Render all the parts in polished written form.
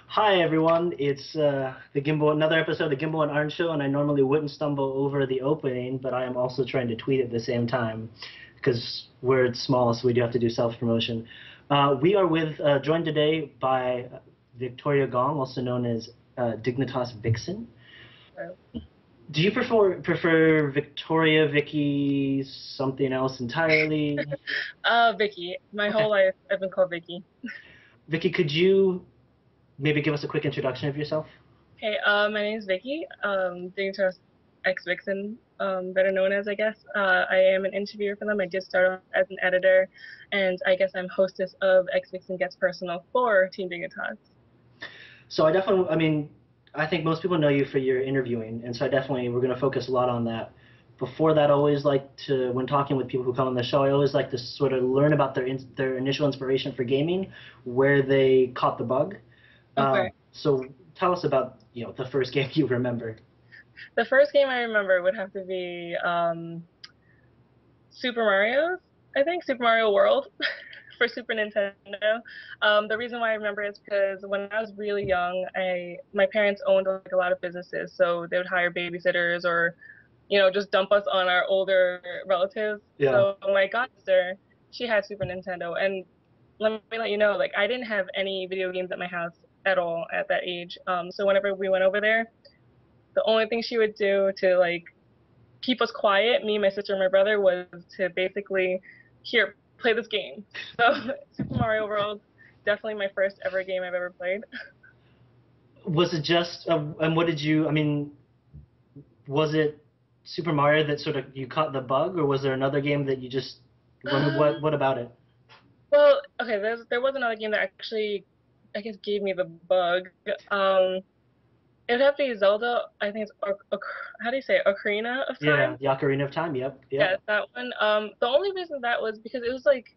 Hi everyone, it's another episode of the Gimble and Arn show, and I normally wouldn't stumble over the opening, but I am also trying to tweet at the same time because we're small, so we do have to do self-promotion. We are joined today by Victoria Gong, also known as Dignitas Vixen. Do you prefer Victoria, Vicky, something else entirely? Vicky. My Okay, whole life I've been called Vicky. Vicky, could you maybe give us a quick introduction of yourself? Hey, my name is Vicky. Digital xVixen, better known as, I guess. I am an interviewer for them. I did start off as an editor, and I guess I'm hostess of xVixen Gets Personal for Team Dignitas. So I think most people know you for your interviewing, and so we're going to focus a lot on that. Before that, I always like to, when talking with people who come on the show, I always like to sort of learn about their initial inspiration for gaming, where they caught the bug. Okay. So tell us about the first game you remember. The first game I remember would have to be Super Mario. I think Super Mario World for Super Nintendo. The reason why I remember is because when I was really young, I my parents owned like a lot of businesses, so they would hire babysitters or just dump us on our older relatives. Yeah. So my god sister, she had Super Nintendo, and let me let you know, like I didn't have any video games at my house at all at that age. So whenever we went over there, the only thing she would do to like keep us quiet, me, my sister, and my brother, was to basically here play this game. So Super Mario World, definitely my first ever game I've ever played. Was it just, and what did you, I mean, was it Super Mario that sort of you caught the bug, or was there another game that you just, what about it? Well, okay, there was another game that actually, I guess, gave me the bug. Um, it would have to be Zelda. I think it's how do you say it? Ocarina of Yeah, Time. the Ocarina of Time. Yep, Yeah, yep. that one. The only reason that was because it was like,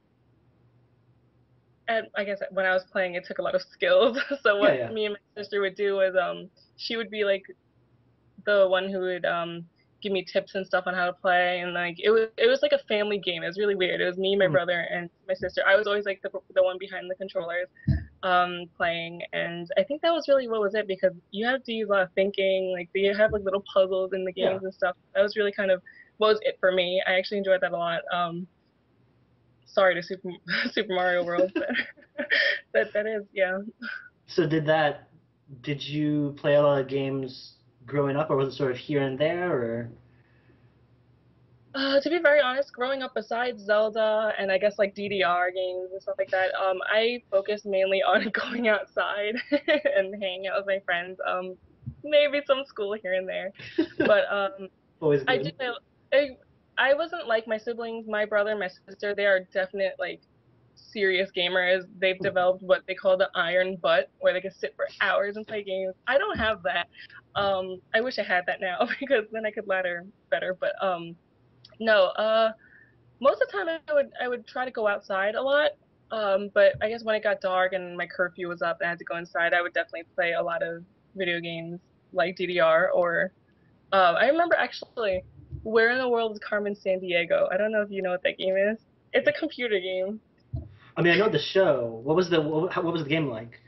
I guess when I was playing, it took a lot of skills. So Yeah, what yeah. me and my sister would do was, she would be like the one who would give me tips and stuff on how to play, and like it was like a family game. It was really weird. It was me, my Hmm. brother, and my sister. I was always like the one behind the controllers playing, and I think that was really what was it, because you have to use a lot of thinking, like you have like little puzzles in the Yeah. games and stuff. That was really kind of what was it for me. I actually enjoyed that a lot. Sorry to Super Mario World, but that is, yeah. So did you play a lot of games growing up, or was it sort of here and there, or? To be very honest, growing up, besides Zelda and I guess like DDR games and stuff like that, I focused mainly on going outside and hanging out with my friends. Maybe some school here and there, but Always I did. good. I, I wasn't like my siblings, my brother, and my sister. They are definite like serious gamers. They've developed what they call the iron butt, where they can sit for hours and play games. I don't have that. I wish I had that now because then I could ladder better. But no, most of the time I would try to go outside a lot. But I guess when it got dark and my curfew was up and I had to go inside, I would definitely play a lot of video games like DDR or I remember actually Where in the World is Carmen San Diego? I don't know if you know what that game is. It's a computer game. I mean, I know the show. What was the game like?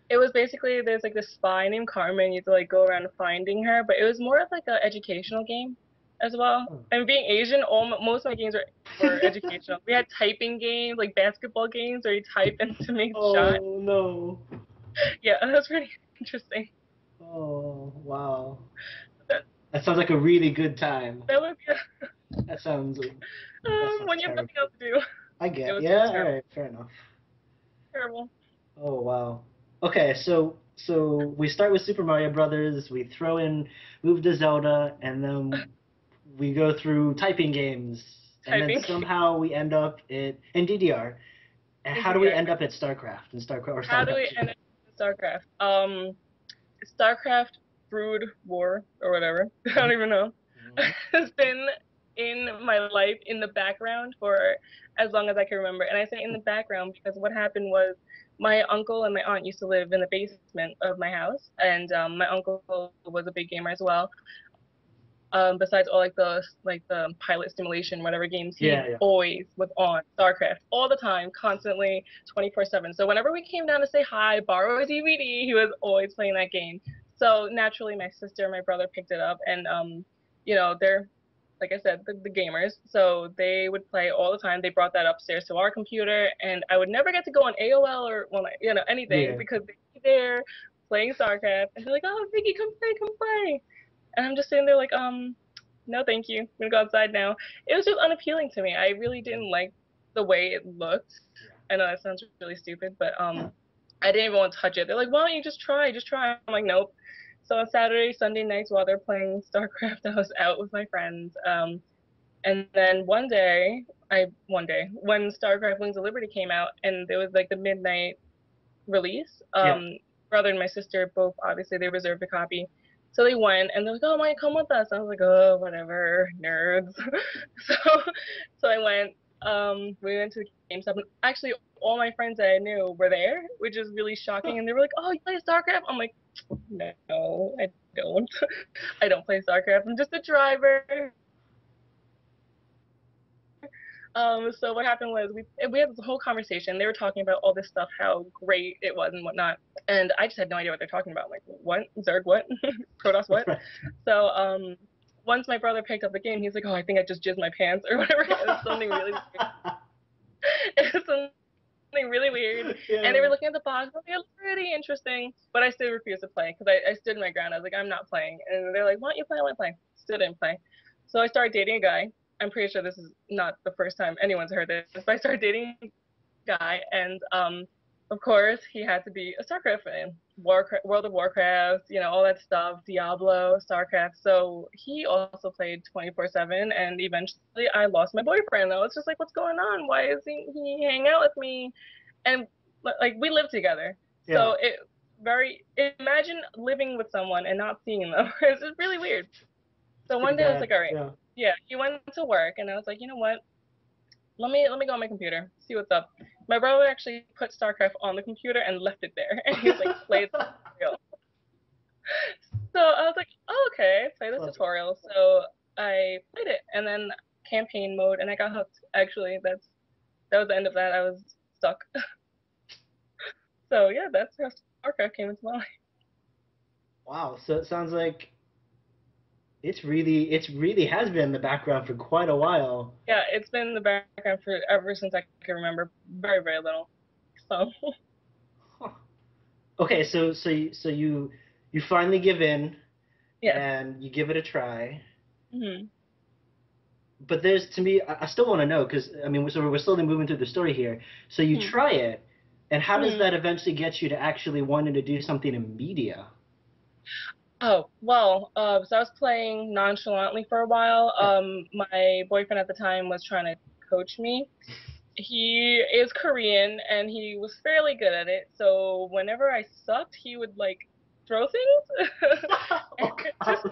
It was basically there's like this spy named Carmen. You have to like go around finding her, but it was more of like an educational game as well. Oh. And being Asian, most of my games were educational. We had typing games, like basketball games, where you type in to make shot. Oh no. Yeah, that was pretty interesting. Oh wow. That That sounds like a really good time. that was, yeah. That sounds that sounds When you have terrible. nothing else to do, I it get. was it was Yeah, all terrible. right, fair enough. Terrible. Oh wow. Okay, so we start with Super Mario Brothers, we throw in Move to Zelda, and then we go through typing games, and then Typing somehow we end up in DDR. And in how do we DDR. end up at StarCraft or How do StarCraft we 2? end up in StarCraft? StarCraft Brood War or whatever. I don't even know. Mm-hmm. Has been in my life in the background for as long as I can remember. And I say in the background because what happened was my uncle and my aunt used to live in the basement of my house, and my uncle was a big gamer as well. besides all like the pilot simulation, whatever games, he Yeah, yeah. always was on StarCraft all the time, constantly, 24/7. So whenever we came down to say hi, borrow a DVD, he was always playing that game. So naturally, my sister and my brother picked it up, and they're like I said, the gamers. So they would play all the time. They brought that upstairs to our computer, and I would never get to go on AOL or well, anything Yeah. because they'd be there playing StarCraft, and they're like, "Oh, Vicky, come play." And I'm just sitting there like, no, thank you. I'm gonna go outside now. It was just unappealing to me. I really didn't like the way it looked. Yeah. I know that sounds really stupid, but I didn't even want to touch it. They're like, why don't you just try? Just try. I'm like, nope. So on Saturday, Sunday nights while they're playing StarCraft, I was out with my friends. And then one day when StarCraft Wings of Liberty came out, and there was like the midnight release. Yeah. Brother and my sister both obviously they reserved a copy, so they went and they're like, "Oh, might come with us." I was like, "Oh, whatever, nerds." so so I went. We went to the GameStop, and actually all my friends that I knew were there, which is really shocking. And they were like, "Oh, you play StarCraft?" I'm like, "No, I don't. I don't play StarCraft. I'm just a driver." So what happened was we had this whole conversation. They were talking about all this stuff, how great it was and whatnot, and I just had no idea what they're talking about. I'm like, what? Zerg what? Protoss what? So once my brother picked up the game, he's like, oh, I think I just jizzed my pants or whatever. It was something really weird. It was something really weird. Yeah. And they were looking at the box. Like, it looked pretty interesting, but I still refused to play because I stood my ground. I was like, I'm not playing. And they're like, why don't you play? I want to play. Still didn't play. So I started dating a guy. I'm pretty sure this is not the first time anyone's heard this, but I started dating a guy, and of course, he had to be a StarCraft fan. World of Warcraft, all that stuff, Diablo, StarCraft. So he also played 24/7, and eventually I lost my boyfriend. I was just like, what's going on? Why isn't he hanging out with me? And like we live together, Yeah. so imagine living with someone and not seeing them. It's just really weird. So Pretty one day I was bad. like, all right, Yeah. yeah. He went to work, and I was like, you know what? Let me go on my computer, see what's up. My brother actually put StarCraft on the computer and left it there, and he was like, play the tutorial. So I was like, oh, okay, play the Love it. tutorial. So I played it, and then campaign mode, and I got hooked. Actually, that was the end of that. I was stuck. So yeah, that's how StarCraft came into my life. Wow. So it sounds like it's really has been in the background for quite a while. Yeah, it's been in the background for ever since I can remember, very very little. So Huh. Okay, so you finally give in yes. and you give it a try. Hmm. But there's to me, I still want to know because I mean, so we're slowly moving through the story here. So you Hmm. try it, and how does Hmm. that eventually get you to actually wanting to do something in media? Oh, well, so I was playing nonchalantly for a while. Yeah. My boyfriend at the time was trying to coach me. He is Korean and he was fairly good at it. So whenever I sucked, he would like throw things. And Oh it just, God,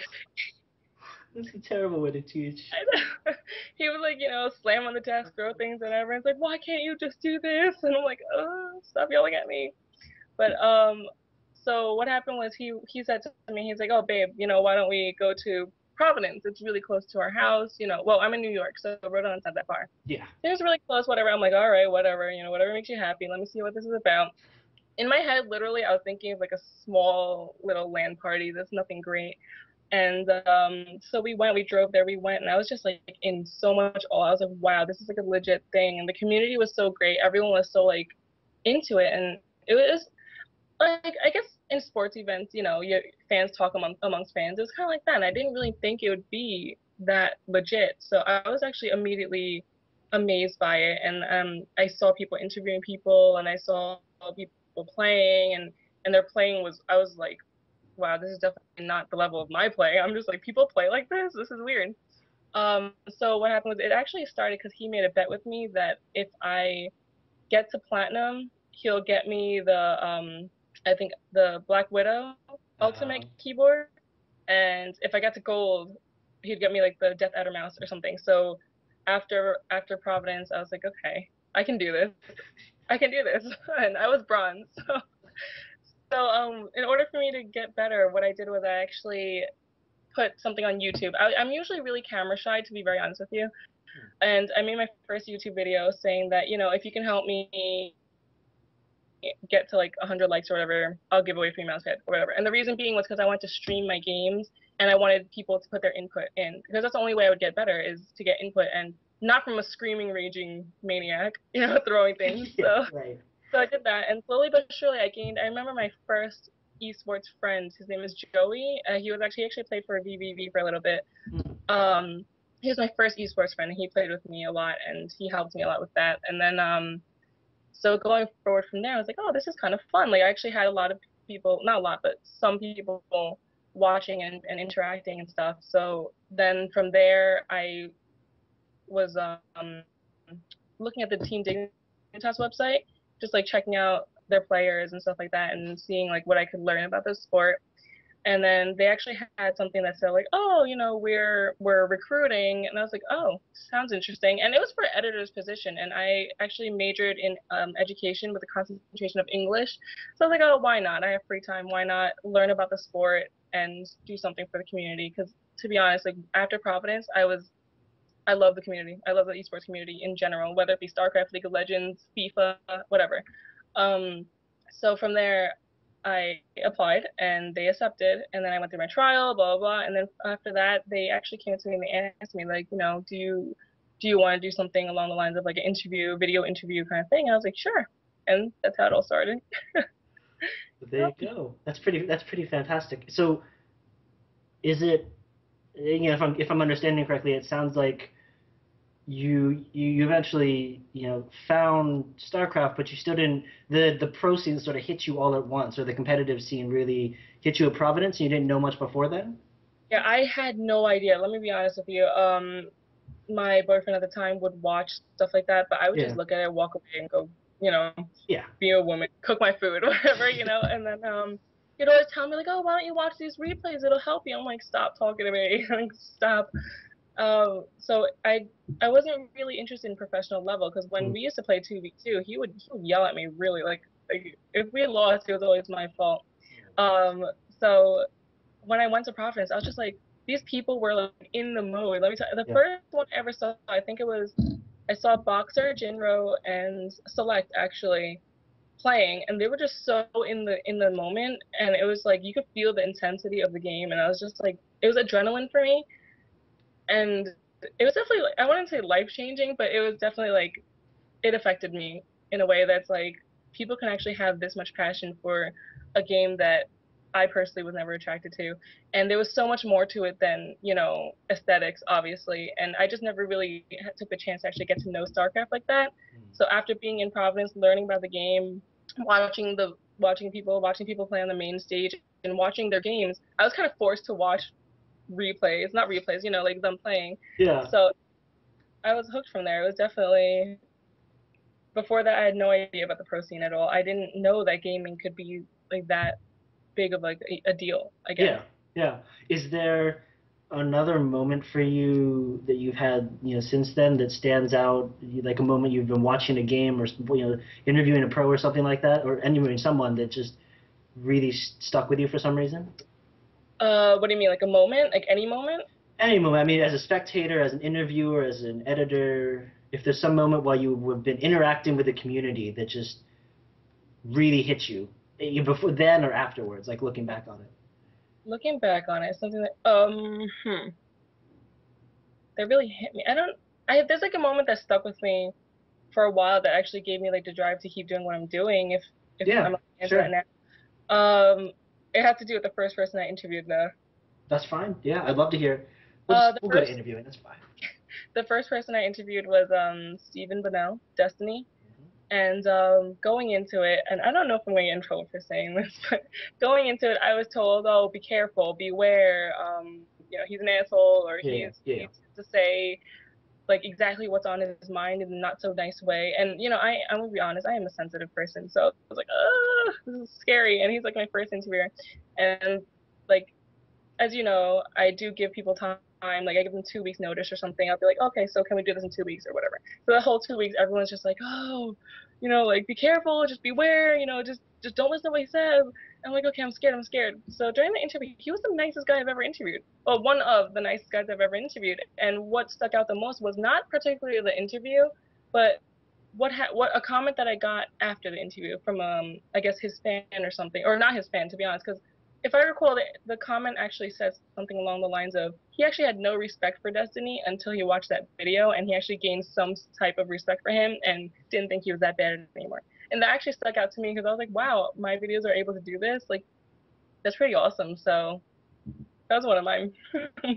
that's a terrible way to teach. he would like, slam on the desk, throw things, and everyone's like, why can't you just do this? And I'm like, oh, stop yelling at me. But so what happened was he said to me, he's like, oh babe, why don't we go to Providence? It's really close to our house. Well, I'm in New York, so Rhode Island's not that far. Yeah. It was really close, whatever. I'm like, all right, whatever, whatever makes you happy. Let me see what this is about. In my head, literally, I was thinking of like a small little land party. There's nothing great. And so we drove there, we went, and I was just like in so much awe. I was like, wow, this is like a legit thing. And the community was so great. Everyone was so like into it. And it was like I guess in sports events, your fans talk amongst fans. It was kind of like that. And I didn't really think it would be that legit. So I was actually immediately amazed by it. And I saw people interviewing people, and I saw people playing, and their playing was. I was like, wow, this is definitely not the level of my play. I'm just like, people play like this. This is weird. So what happened was it actually started because he made a bet with me that if I get to platinum, he'll get me I think the Black Widow Uh, Ultimate keyboard, and if I got to gold, he'd get me like the Death Adder mouse or something. So after Providence, I was like, okay, I can do this. I can do this, and I was bronze. So in order for me to get better, what I did was I actually put something on YouTube. I'm usually really camera shy, to be very honest with you. And I made my first YouTube video saying that, you know, if you can help me get to like 100 likes or whatever, I'll give away a free mouse pad or whatever. And the reason being was because I wanted to stream my games and I wanted people to put their input in, because that's the only way I would get better, is to get input, and not from a screaming, raging maniac, you know, throwing things. Yeah, right. So I did that, and slowly but surely I remember my first esports friend. His name is Joey. He actually played for VVV for a little bit. He was my first esports friend, and he played with me a lot, and he helped me a lot with that. And then so going forward from there, I was like, oh, this is kind of fun. Like, I actually had a lot of people, not a lot, but some people watching and interacting and stuff. So then from there, I was looking at the Team Dignitas website, just like checking out their players and stuff like that, and seeing like what I could learn about the sport. And then they actually had something that said like, oh, you know, we're recruiting, and I was like, oh, sounds interesting. And it was for editor's position, and I actually majored in education with a concentration of English. So I was like, oh, why not? I have free time. Why not learn about the sport and do something for the community? Because to be honest, like after Providence, I love the community. I love the esports community in general, whether it be StarCraft, League of Legends, FIFA, whatever. So from there, I applied and they accepted, and then I went through my trial, blah, blah, blah. And then after that, they actually came to me and they asked me, like, you know, do you want to do something along the lines of like an interview, video interview kind of thing? And I was like, sure. And that's how it all started. There you go. That's pretty fantastic. So is it, you know, if I'm understanding correctly, it sounds like you eventually, you know, found StarCraft, but you still didn't, the pro scene sort of hit you all at once, or the competitive scene really hit you at Providence, and you didn't know much before then? Yeah, I had no idea. Let me be honest with you. My boyfriend at the time would watch stuff like that, but I would just look at it, walk away, and go, you know, be a woman, cook my food, whatever, you know. And then he'd always tell me like, oh, why don't you watch these replays? It'll help you. I'm like, stop talking to me, like stop. So I wasn't really interested in professional level, because when we used to play 2v2, he would yell at me really, like if we lost, it was always my fault. So when I went to Providence, I was just like, these people were like in the mode. Let me tell you, the first one I ever saw, I think it was, I saw Boxer, Jinro, and Select actually playing, and they were just so in the moment, and it was like you could feel the intensity of the game, and I was just like, it was adrenaline for me. And it was definitely, like, I wouldn't say life-changing, but it was definitely like, it affected me in a way that's like, people can actually have this much passion for a game that I personally was never attracted to. And there was so much more to it than, you know, aesthetics, obviously. And I just never really took the chance to actually get to know StarCraft like that. So after being in Providence, learning about the game, watching people play on the main stage and watching their games, I was kind of forced to watch not replays, you know, like them playing. Yeah. So I was hooked from there. It was definitely, before that, I had no idea about the pro scene at all. I didn't know that gaming could be like that big of like a deal, I guess. Yeah. Is there another moment for you that you've had, you know, since then that stands out, like a moment you've been watching a game, or, you know, interviewing a pro or something like that, or interviewing someone that just really stuck with you for some reason? What do you mean, like a moment? Like any moment? Any moment. I mean, as a spectator, as an interviewer, as an editor, if there's some moment while you've been interacting with the community that just really hit you, before then or afterwards, like looking back on it. Looking back on it, something that that really hit me. There's like a moment that stuck with me for a while that actually gave me like the drive to keep doing what I'm doing. If I'm answering that now. It had to do with the first person I interviewed, though. That's fine. Yeah, I'd love to hear. We'll go to interviewing. That's fine. The first person I interviewed was Stephen Bonnell, Destiny. And going into it, and I don't know if I'm going to get in trouble for saying this, but going into it, I was told, oh, be careful, beware, you know, he's an asshole, or he's to say like exactly what's on his mind in a not so nice way. And you know, I'm gonna be honest, I am a sensitive person, so I was like, oh, this is scary. And he's like my first interviewer, and like, as you know, I do give people time. Like I give them 2 weeks notice or something. I'll be like, okay, so can we do this in 2 weeks or whatever. So the whole 2 weeks, everyone's just like, oh, you know, like be careful, just beware, you know, just just don't listen to what he says. I'm like, okay, I'm scared, I'm scared. So during the interview, he was the nicest guy I've ever interviewed. Well, one of the nicest guys I've ever interviewed. And what stuck out the most was not particularly the interview, but what a comment that I got after the interview from I guess his fan or something, or not his fan, to be honest, because if I recall, the comment actually said something along the lines of he actually had no respect for Destiny until he watched that video, and he actually gained some type of respect for him and didn't think he was that bad anymore. And that actually stuck out to me because I was like, wow, my videos are able to do this. Like, that's pretty awesome. So that was one of my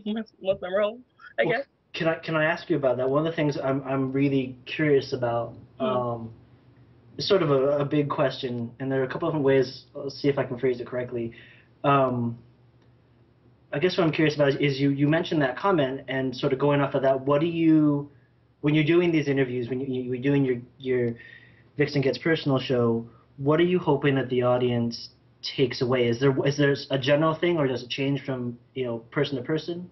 most memorable, I Well, guess. can I ask you about that? One of the things I'm really curious about, is sort of a big question, and there are a couple of different ways. Let's see if I can phrase it correctly. Um, I guess what I'm curious about is you mentioned that comment, and sort of going off of that, what do you, when you're doing these interviews, when you're doing your Vixen Gets Personal show, what are you hoping that the audience takes away? Is there a general thing, or does it change from person to person?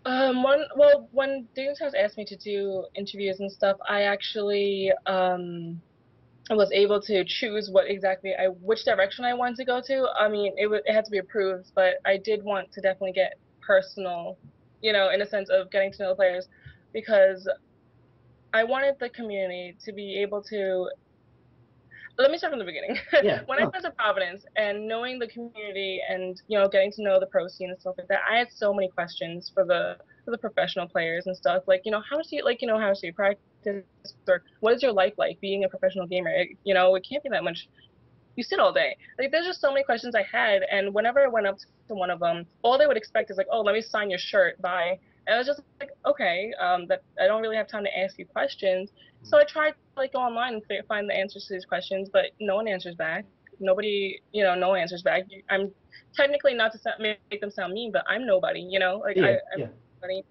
When David has asked me to do interviews and stuff, I actually was able to choose which direction I wanted to go to. I mean, it had to be approved, but I did want to definitely get personal, in a sense of getting to know the players, because I wanted the community to be able to. Let me start from the beginning. Yeah. When I went to Providence and knowing the community and getting to know the pro scene and stuff like that, I had so many questions for the professional players and stuff. Like, how much do you how much do you practice, or what is your life like being a professional gamer? It can't be that much. You sit all day. Like, there's just so many questions I had, and whenever I went up to one of them, all they would expect is like, oh, let me sign your shirt, bye. And I was just like, okay, that I don't really have time to ask you questions. So I tried to go online and find the answers to these questions, but no one answers back. Nobody, no one answers back. I'm technically, not to make them sound mean, but I'm nobody. Like Yeah. I'm Yeah. nobody.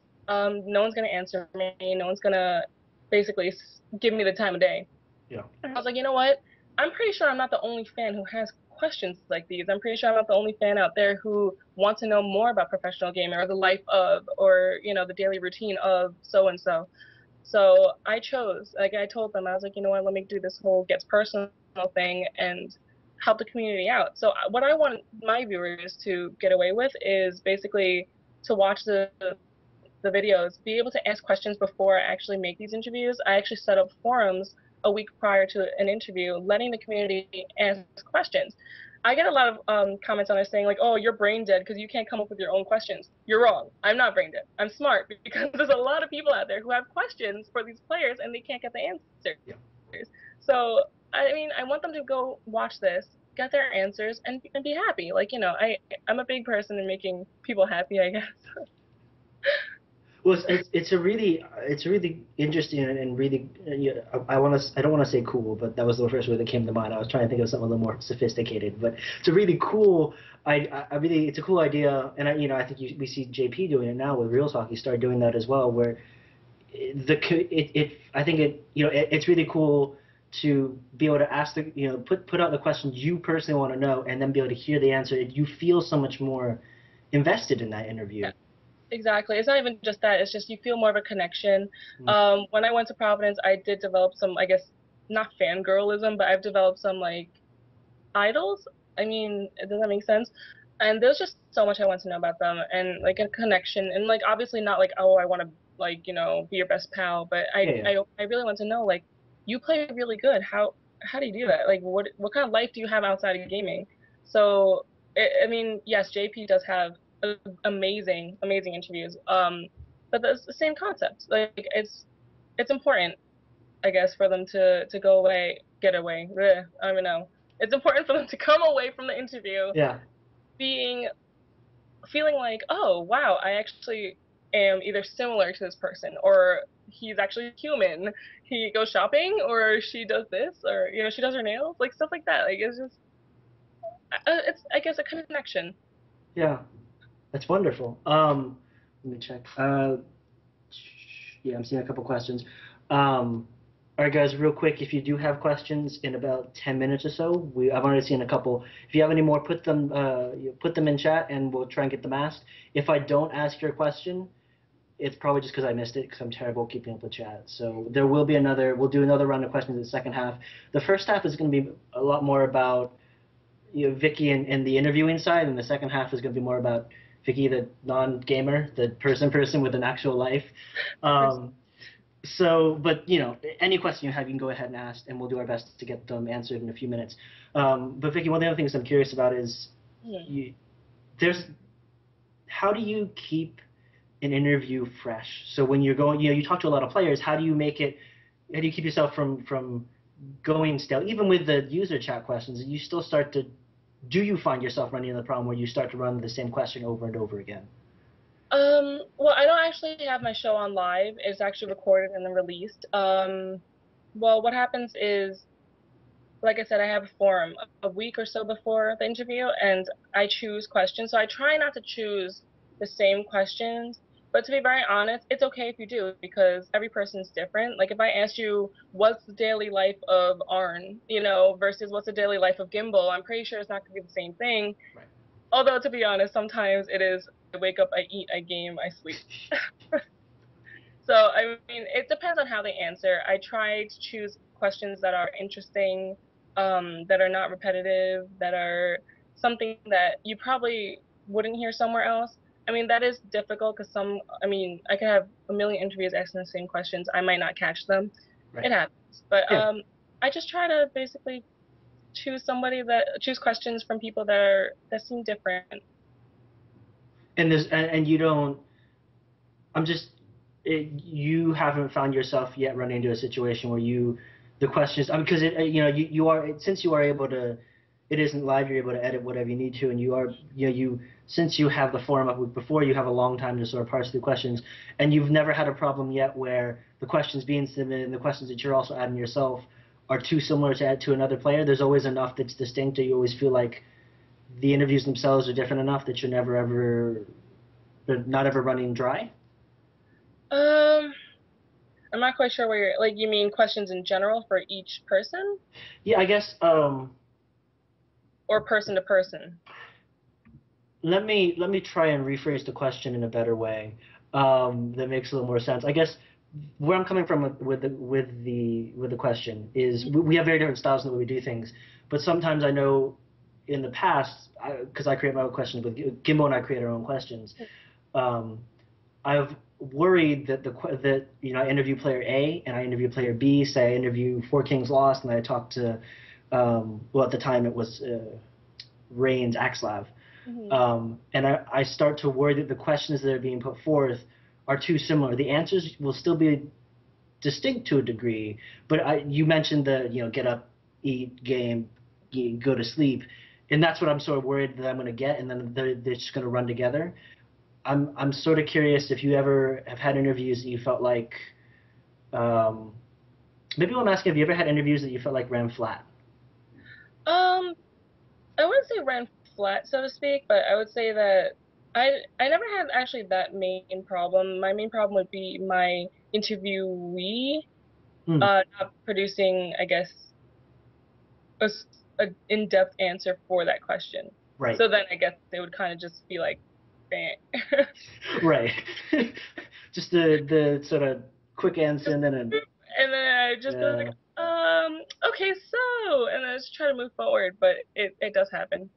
No one's gonna answer me. No one's gonna basically give me the time of day. Yeah. I was like, you know what? I'm pretty sure I'm not the only fan who has questions like these. I'm pretty sure I'm not the only fan out there who wants to know more about professional gaming or the life of, or the daily routine of so and so. So I chose, like I told them, I was like, you know what? Let me do this whole gets personal thing and help the community out. So what I want my viewers to get away with is basically to watch the videos, be able to ask questions before I actually make these interviews. I actually set up forums a week prior to an interview, letting the community ask questions. I get a lot of comments on there saying like, "Oh, you're brain dead because you can't come up with your own questions." You're wrong. I'm not brain dead. I'm smart because there's a lot of people out there who have questions for these players and they can't get the answers. Yeah. So I mean, I want them to go watch this, get their answers, and be happy. Like I'm a big person in making people happy, I guess. Well, it's a really interesting and really I don't want to say cool, but that was the first word that came to mind. I was trying to think of something a little more sophisticated, but it's a really cool. It's a cool idea, and I think we see JP doing it now with Real Talk. He started doing that as well, where I think it's really cool to be able to ask put out the questions you personally want to know, and then be able to hear the answer. You feel so much more invested in that interview. Yeah. Exactly. It's not even just that. It's just you feel more of a connection. When I went to Providence, I did develop some, I guess, not fangirlism, but I've developed some, like, idols. I mean, does that make sense? And there's just so much I want to know about them and, like, a connection. And, like, obviously not, like, oh, I want to, like, be your best pal. But I really want to know, like, you play really good. How do you do that? Like, what kind of life do you have outside of gaming? So, I mean, yes, JP does have amazing interviews, but it's the same concept. Like, it's important, I guess, for them to get away. I don't even know. It's important for them to come away from the interview Yeah. feeling like, oh wow, I actually am either similar to this person, or he's actually human. He goes shopping, or she does this, or she does her nails, like stuff like that. Like, it's I guess a connection. Yeah. That's wonderful. Let me check. Yeah, I'm seeing a couple questions. All right, guys, real quick, if you do have questions in about 10 minutes or so, I've already seen a couple. If you have any more, put them in chat, and we'll try and get them asked. If I don't ask your question, it's probably just because I missed it, because I'm terrible at keeping up with chat. So there will be we'll do another round of questions in the second half. The first half is going to be a lot more about Vicky and the interviewing side, and the second half is going to be more about Vicky, the non-gamer, the person with an actual life. So, but any question you have, you can go ahead and ask, and we'll do our best to get them answered in a few minutes. But Vicky, one of the other things I'm curious about is, how do you keep an interview fresh? So when you're going, you talk to a lot of players. How do you keep yourself from going stale? Even with the user chat questions, you still start to. Do you find yourself running into the problem where you start to run the same question over and over again? Well, I don't actually have my show on live. It's actually recorded and then released. Well, what happens is, like I said, I have a forum a week or so before the interview, and I choose questions. So I try not to choose the same questions. But to be very honest, it's okay if you do, because every person's different. Like if I asked you what's the daily life of Arn, versus what's the daily life of Gimble, I'm pretty sure it's not going to be the same thing. Right. Although, to be honest, sometimes it is. I wake up, I eat, I game, I sleep. So, I mean, it depends on how they answer. I try to choose questions that are interesting, that are not repetitive, that are something that you probably wouldn't hear somewhere else. I mean, that is difficult because I could have a million interviews asking the same questions. I might not catch them. Right. It happens. But Yeah. I just try to basically choose questions from people that seem different. And you don't. You haven't found yourself yet running into a situation where the questions. Because you are, since you are able to. It isn't live. You're able to edit whatever you need to, and you are since you have the forum up before, you have a long time to sort of parse through questions, and you've never had a problem yet where the questions being submitted and the questions that you're also adding yourself are too similar to add to another player. There's always enough that's distinct, or you always feel like the interviews themselves are different enough that they're not ever running dry. I'm not quite sure where you mean questions in general for each person? Yeah, I guess. Or person to person. Let me try and rephrase the question in a better way, that makes a little more sense. I guess where I'm coming from with the question is we have very different styles in the way we do things, but sometimes I know in the past, because I create my own questions with Gimble and I create our own questions, I've worried that I interview player A and I interview player B. Say I interview Four Kings Lost and I talk to at the time it was Rain's Axlav. And I start to worry that the questions that are being put forth are too similar. The answers will still be distinct to a degree, but you mentioned the get up, eat, game, go to sleep, and that's what I'm sort of worried that I'm going to get, and then they're just going to run together. I'm sort of curious if you ever have had interviews that you felt like, maybe I'm asking, have you ever had interviews that you felt like ran flat? I wouldn't say ran flat, so to speak, but I would say that I never had actually that main problem. My main problem would be my interviewee not producing, I guess, a in-depth answer for that question. Right. So then I guess they would kind of just be like, bang. Right. Just the sort of quick answer and then and then I just go like, okay, so, and then I just try to move forward, but it does happen.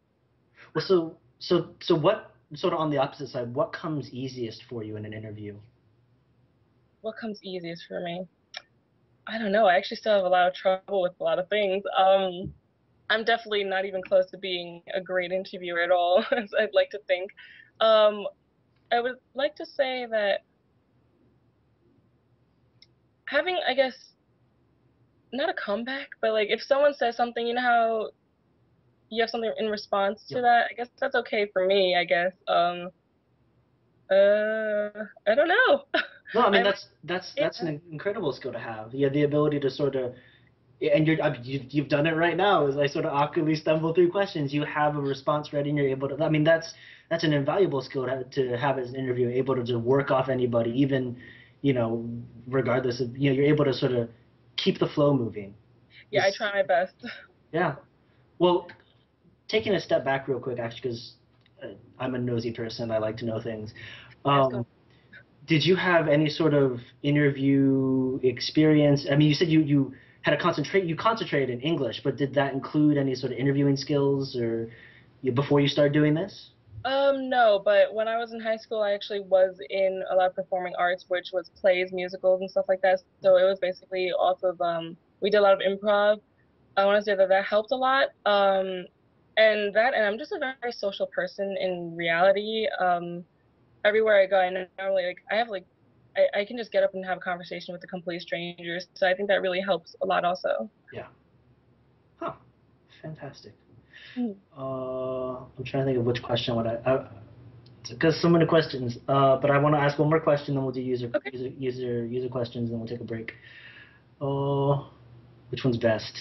Well, so what, sort of on the opposite side, what comes easiest for you in an interview? What comes easiest for me? I don't know. I actually still have a lot of trouble with a lot of things. I'm definitely not even close to being a great interviewer at all, as I'd like to think. I would like to say that having, I guess, not a comeback, but like if someone says something, you know how you have something in response to that? I guess that's okay for me, I guess. I don't know. No, I mean that's an incredible skill to have. Yeah, the ability to sort of, and you've done it right now. As I sort of awkwardly stumble through questions, you have a response ready, and you're able to. I mean, that's an invaluable skill to have as an interviewer, able to just work off anybody, even regardless of you're able to sort of keep the flow moving. Yeah, I try my best. Yeah, well, taking a step back real quick, actually, because I'm a nosy person, I like to know things. Did you have any sort of interview experience? I mean, you said you had a you concentrated in English, but did that include any sort of interviewing skills or before you started doing this? No, but when I was in high school, I actually was in a lot of performing arts, which was plays, musicals, and stuff like that. So it was basically off of we did a lot of improv. I want to say that that helped a lot. And I'm just a very social person in reality. Everywhere I go, I normally like I have like I can just get up and have a conversation with a complete stranger. So I think that really helps a lot also. Yeah. Huh. Fantastic. Mm. I'm trying to think of which question would because so many questions. But I want to ask one more question, then we'll do Okay. user questions, then we'll take a break. Oh, which one's best?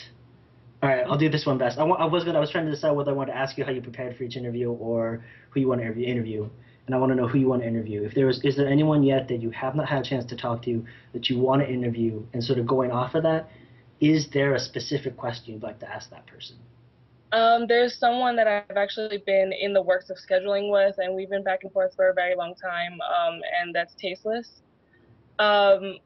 All right, I'll do this one best. I was trying to decide whether I want to ask you how you prepared for each interview or who you want to interview, and I want to know who you want to interview. Is there anyone yet that you have not had a chance to talk to that you want to interview, and sort of going off of that, is there a specific question you'd like to ask that person? There's someone that I've actually been in the works of scheduling with, and we've been back and forth for a very long time, and that's Tasteless. Um,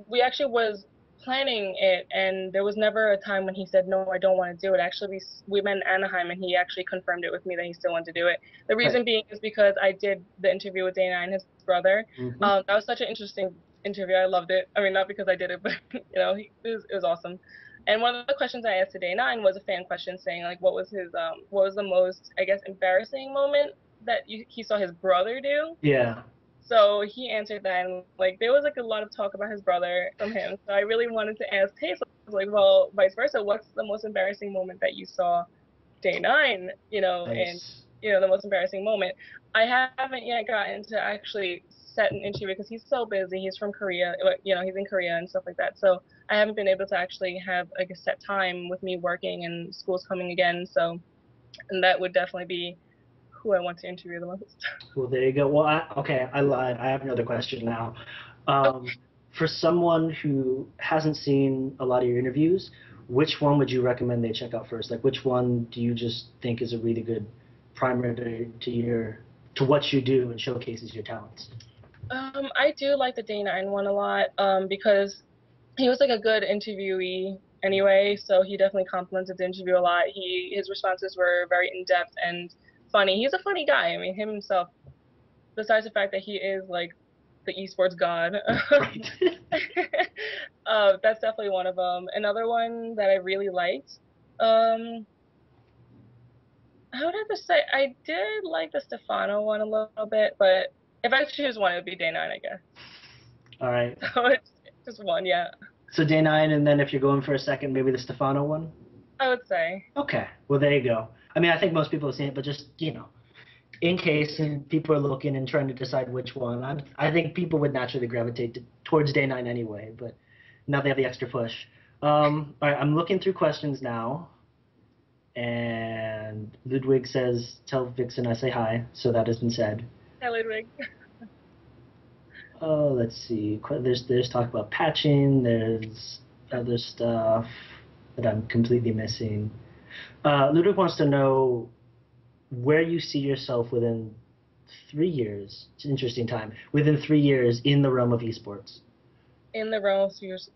we actually was planning it, and there was never a time when he said, no, I don't want to do it. Actually, we met in Anaheim, and he actually confirmed it with me that he still wanted to do it. The Right. reason being is because I did the interview with Dana and his brother. Mm-hmm. That was such an interesting interview. I loved it. I mean, not because I did it, but it was awesome. And one of the questions I asked today nine was a fan question saying like, what was the most, I guess, embarrassing moment that he saw his brother do? Yeah. So he answered that, and like there was like a lot of talk about his brother from him. So I really wanted to ask Taste, like, well, vice versa, what's the most embarrassing moment that you saw day nine? And Nice. the most embarrassing moment. I haven't yet gotten to actually set an interview because he's so busy. He's from Korea, he's in Korea and stuff like that. So I haven't been able to actually have like a set time with me working and school's coming again. So, and that would definitely be who I want to interview the most. Well, there you go. Well, okay, I lied. I have another question now. Oh, For someone who hasn't seen a lot of your interviews, which one would you recommend they check out first? Like, which one do you just think is a really good primer to what you do and showcases your talents? I do like the Day Nine one a lot, because he was like a good interviewee anyway, so he definitely complimented the interview a lot. His responses were very in depth and funny. He's a funny guy. I mean, him himself, besides the fact that he is like the esports god, Right. that's definitely one of them. Another one that I really liked, um, I would have to say I did like the Stefano one a little bit, but if I choose one, it would be Day Nine, I guess. All right. So it's just one, yeah. So day nine, and then if you're going for a second, maybe the Stefano one. I would say. Okay. Well, there you go. I mean, I think most people have seen it, but just in case and people are looking and trying to decide which one, I think people would naturally gravitate towards day nine anyway. But now they have the extra push. All right, I'm looking through questions now, and Ludwig says, "Tell Vixen I say hi." So that has been said. Hi, Ludwig. Oh, let's see. There's talk about patching. There's other stuff that I'm completely missing. Ludwig wants to know where you see yourself within 3 years. It's an interesting time. Within 3 years in the realm of esports. In the realm of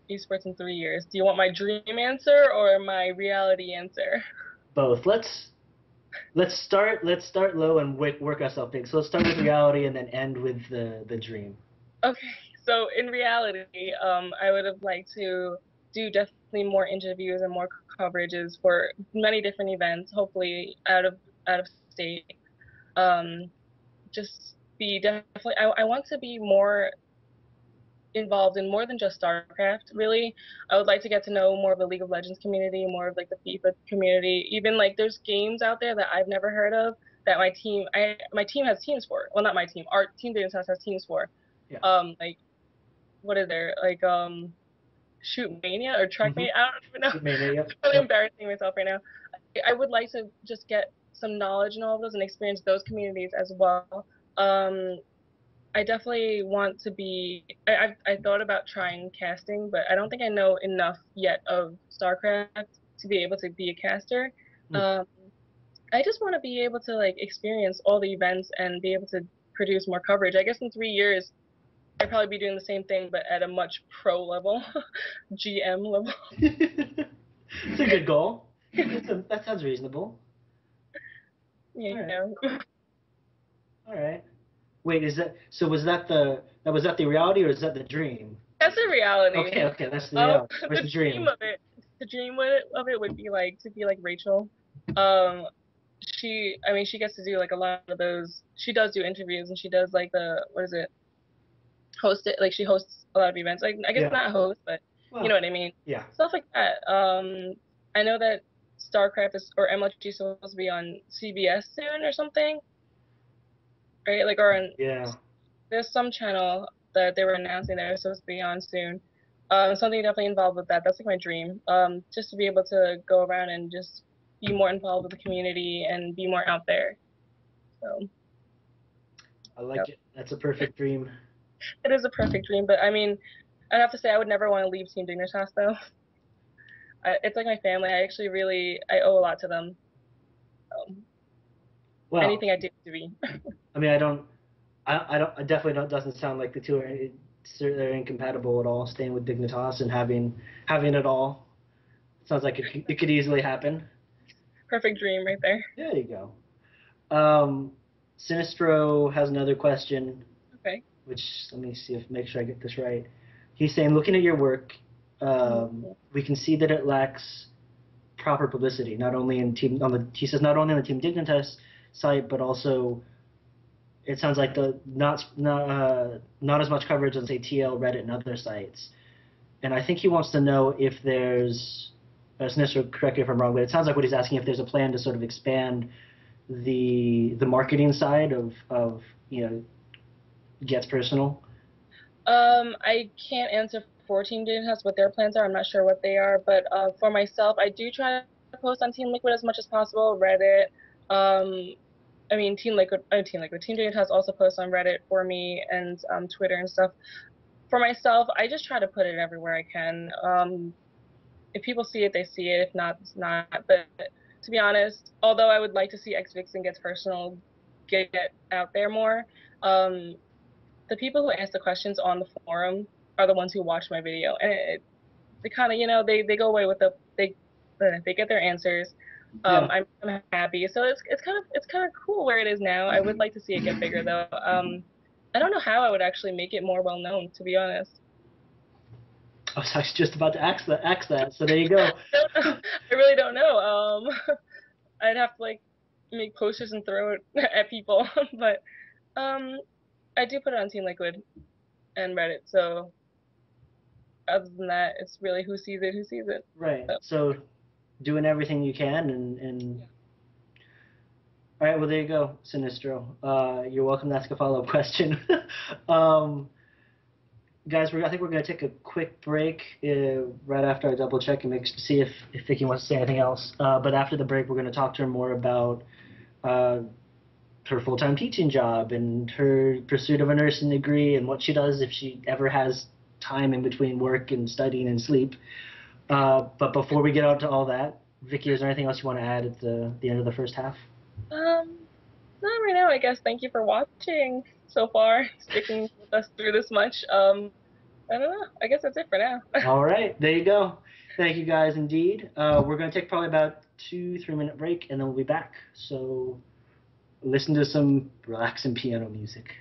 esports in 3 years. Do you want my dream answer or my reality answer? Both. Let's start low and work ourselves big. So let's start with reality and then end with the dream. Okay, so in reality, I would have liked to do definitely more interviews and more coverages for many different events, hopefully out of state. Um, just be definitely. I want to be more involved in more than just StarCraft, really. I would like to get to know more of the League of Legends community, more of like the FIFA community. Even like there's games out there that I've never heard of that my team has teams for. Well, not my team, our team Data Science has teams for. Yeah. Like what is there? Like Shoot Mania or Track Mm-hmm. Mania? I don't even know. Maybe, yep. I'm really Yep. embarrassing myself right now. I would like to just get some knowledge in all of those and experience those communities as well. I definitely want to be. I thought about trying casting, but I don't think I know enough yet of StarCraft to be able to be a caster. Mm. Um, I just want to be able to like experience all the events and be able to produce more coverage. I guess in 3 years, I'd probably be doing the same thing, but at a much pro level, GM level. It's a good goal. That sounds reasonable. Yeah. All right. Wait, is that so? Was that the reality or is that the dream? That's a reality. Okay, that's the reality. Where's the dream? The dream of it would be like to be like Rachel. She gets to do like a lot of those. She does do interviews and she does like what is it? Host it, like she hosts a lot of events. Like I guess not host, but you know what I mean. Yeah. Stuff like that. I know that StarCraft or MLG is supposed to be on CBS soon or something, right? Like or on there's some channel that they were announcing that it was supposed to be on soon. Something definitely involved with that. That's like my dream. Just to be able to go around and just be more involved with the community and be more out there. So. I like it. That's a perfect dream. It is a perfect dream, but I mean, I'd have to say I would never want to leave Team Dignitas though. It's like my family. I owe a lot to them. Well, anything I do to be. I mean, I definitely don't. Doesn't sound like the two are they're incompatible at all. Staying with Dignitas and having it all. Sounds like it could easily happen. Perfect dream right there. There you go. Sinistro has another question. Okay. Which let me make sure I get this right. He's saying, looking at your work, we can see that it lacks proper publicity. Not only he says not only on the Team Dignitas site, but also it sounds like not as much coverage on say TL, Reddit, and other sites. And I think he wants to know if there's, Sinistro, correct me if I'm wrong, but it sounds like what he's asking if there's a plan to sort of expand the marketing side of Gets Personal. I can't answer for Team Dignitas what their plans are. I'm not sure what they are, but for myself, I do try to post on Team Liquid as much as possible. Reddit. Team Dignitas also posts on Reddit for me and Twitter and stuff. For myself, I just try to put it everywhere I can. If people see it, they see it. If not, it's not. But to be honest, although I would like to see xVixen Gets Personal get out there more, the people who ask the questions on the forum are the ones who watch my video, and they kind of, they go away with they get their answers. I'm happy, so it's kind of cool where it is now. I would like to see it get bigger though. I don't know how I would actually make it more well known, to be honest. I was actually just about to ask that, so there you go. I really don't know. I'd have to make posters and throw it at people, but I do put it on Team Liquid and Reddit, so other than that, it's really who sees it. Right. So doing everything you can and all right, well there you go, Sinistro. You're welcome to ask a follow-up question. Guys, I think we're going to take a quick break right after I double check and see if Vicky wants to say anything else. But after the break, we're going to talk to her more about her full-time teaching job and her pursuit of a nursing degree and what she does if she ever has time in between work and studying and sleep. But before we get out to all that, Vicky, is there anything else you want to add at the end of the first half? Not right now, I guess. Thank you for watching so far, sticking with us through this much. I don't know. I guess that's it for now. All right, there you go. Thank you guys indeed. We're going to take probably about 2-3 minute break and then we'll be back. So listen to some relaxing piano music.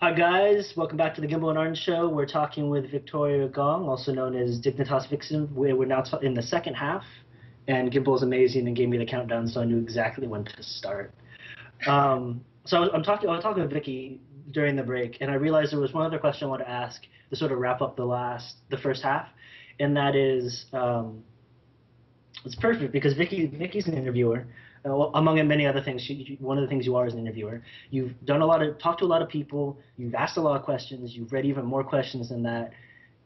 Hi guys, welcome back to the Gimble and Arn show. We're talking with Victoria Gong, also known as Dignitas Vixen. We're now in the second half, and Gimble is amazing and gave me the countdown, so I knew exactly when to start. So I was talking with Vicky during the break, and I realized there was one other question I wanted to ask to sort of wrap up the first half, and that is, it's perfect because Vicky's an interviewer. Among many other things, one of the things you are is an interviewer. You've talked to a lot of people, you've asked a lot of questions, you've read even more questions than that,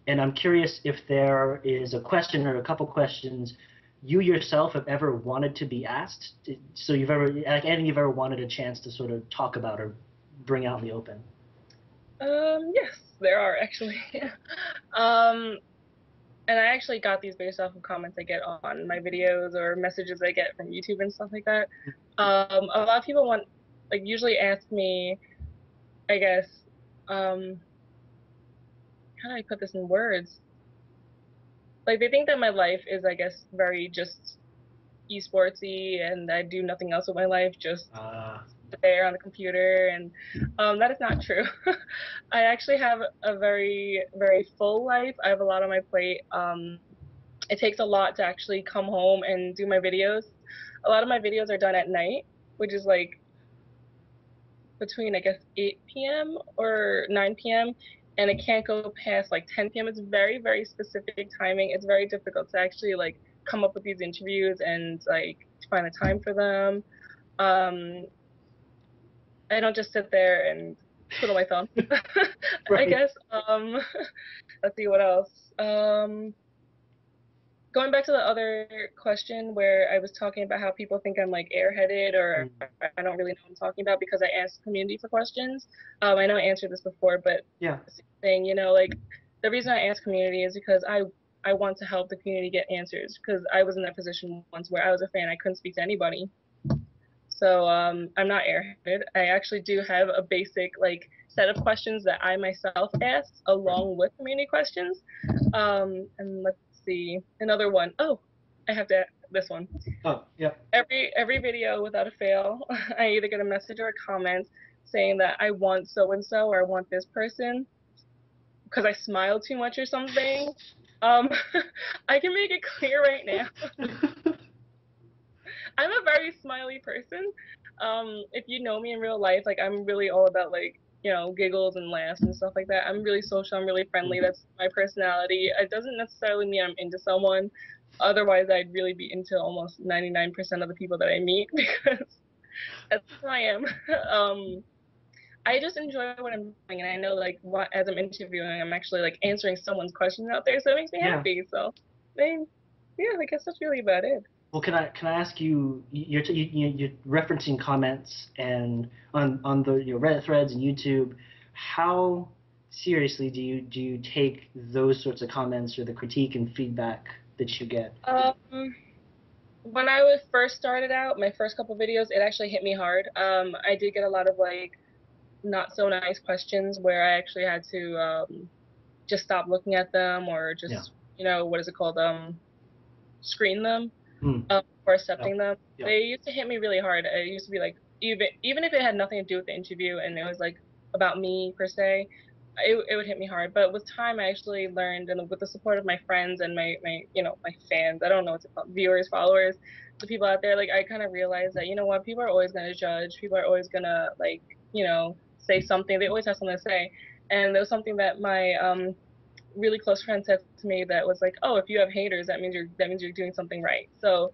and I'm curious if there is a question or a couple questions you yourself have ever wanted to be asked, so anything you've ever wanted a chance to sort of talk about or bring out in the open. Yes, there are actually. And I actually got these based off of comments I get on my videos or messages I get from YouTube and stuff like that. A lot of people want like usually ask me, I guess, how do I put this in words? Like they think that my life is, I guess, very just esportsy, and I do nothing else with my life, just sit there on the computer, and that is not true. I actually have a very, very full life. I have a lot on my plate. It takes a lot to actually come home and do my videos. A lot of my videos are done at night, which is like between I guess 8 p.m. or 9 p.m. and it can't go past like 10 p.m. It's very, very specific timing. It's very difficult to actually like come up with these interviews and like find the time for them. Um, I don't just sit there and twiddle my thumb. I Right. guess. Let's see what else. Going back to the other question where I was talking about how people think I'm like airheaded or Mm. I don't really know what I'm talking about because I asked the community for questions. I know I answered this before, but Yeah. thing, like the reason I ask community is because I want to help the community get answers because I was in that position once where I was a fan, I couldn't speak to anybody. So I'm not airheaded. I actually do have a basic like set of questions that I myself ask along with community questions. And let's see another one. Oh, I have to this one. Oh, yeah. Every video without a fail, I either get a message or a comment saying that I want so and so or I want this person because I smile too much or something. Um, I can make it clear right now. I'm a very smiley person. If you know me in real life, like I'm really all about like, giggles and laughs and stuff like that. I'm really social, I'm really friendly. That's my personality. It doesn't necessarily mean I'm into someone. Otherwise, I'd really be into almost 99% of the people that I meet because that's who I am. I just enjoy what I'm doing, and I know like as I'm interviewing, I'm actually like answering someone's questions out there, so it makes me Yeah. happy. So, I mean, yeah, I guess that's really about it. Well, can I ask you? You're referencing comments and on the Reddit threads and YouTube. How seriously do you take those sorts of comments or the critique and feedback that you get? When I was first started out, my first couple videos, it actually hit me hard. I did get a lot of like not so nice questions where I actually had to just stop looking at them or Yeah. just what is it called screen them Mm. for accepting them. Yeah. They used to hit me really hard. It used to be like even if it had nothing to do with the interview and it was like about me per se, it would hit me hard. But with time, I actually learned, and with the support of my friends and my fans, I don't know what to call viewers, followers, the people out there, like I kind of realized that what, people are always gonna judge. People are always gonna like say something. They always have something to say. And there was something that my really close friend said to me that was like, "Oh, if you have haters, that means you're doing something right." So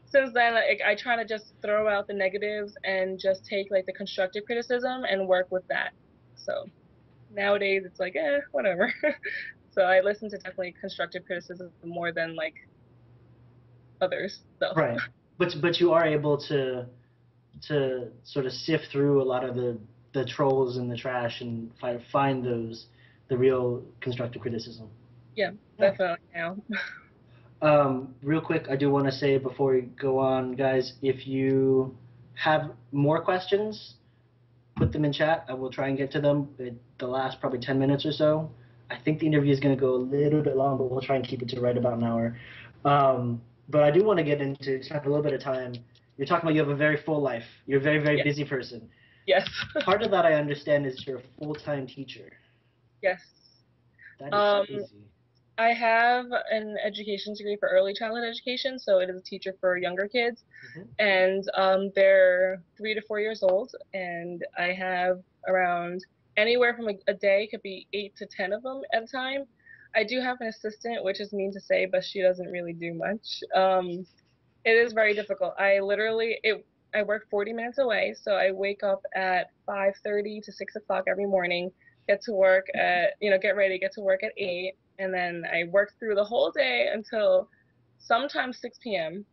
since then, like, I try to just throw out the negatives and just take like the constructive criticism and work with that. So nowadays, it's like, whatever. So I listen to definitely constructive criticism more than like others. So Right. But you are able to sort of sift through a lot of the trolls and the trash and find the real constructive criticism. yeah, Yeah. definitely now. Real quick, I do want to say before we go on, guys, if you have more questions, put them in chat. I will try and get to them in the last probably 10 minutes or so. I think the interview is going to go a little bit long, but we'll try and keep it to right about an hour. But I do want to get into spend a little bit of time. You're talking about you have a very full life. You're a very, very busy person. Yes. Part of that I understand is you're a full-time teacher. Yes. That is Um, crazy. I have an education degree for early childhood education, so it is a teacher for younger kids, Mm-hmm. and they're 3 to 4 years old, and I have around anywhere from a day could be 8 to 10 of them at a time. I do have an assistant, which is mean to say, but she doesn't really do much. It is very difficult. I work 40 minutes away, so I wake up at 5:30 to 6 o'clock every morning, get to work at get ready, get to work at 8, and then I work through the whole day until sometimes 6 p.m.,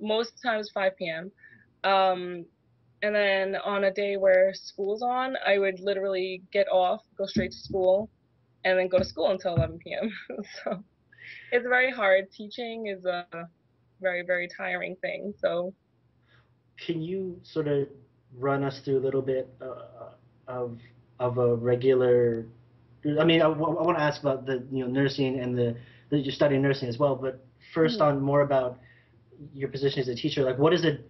most times 5 p.m. Um, and then on a day where school's on, I would literally get off, go straight to school, and then go to school until 11 p.m. So it's very hard. Teaching is a very, very tiring thing. So Can you sort of run us through a little bit of a regular? I mean, I want to ask about the nursing and you're studying nursing as well, but first Mhm. on more about your position as a teacher. Like, what is it?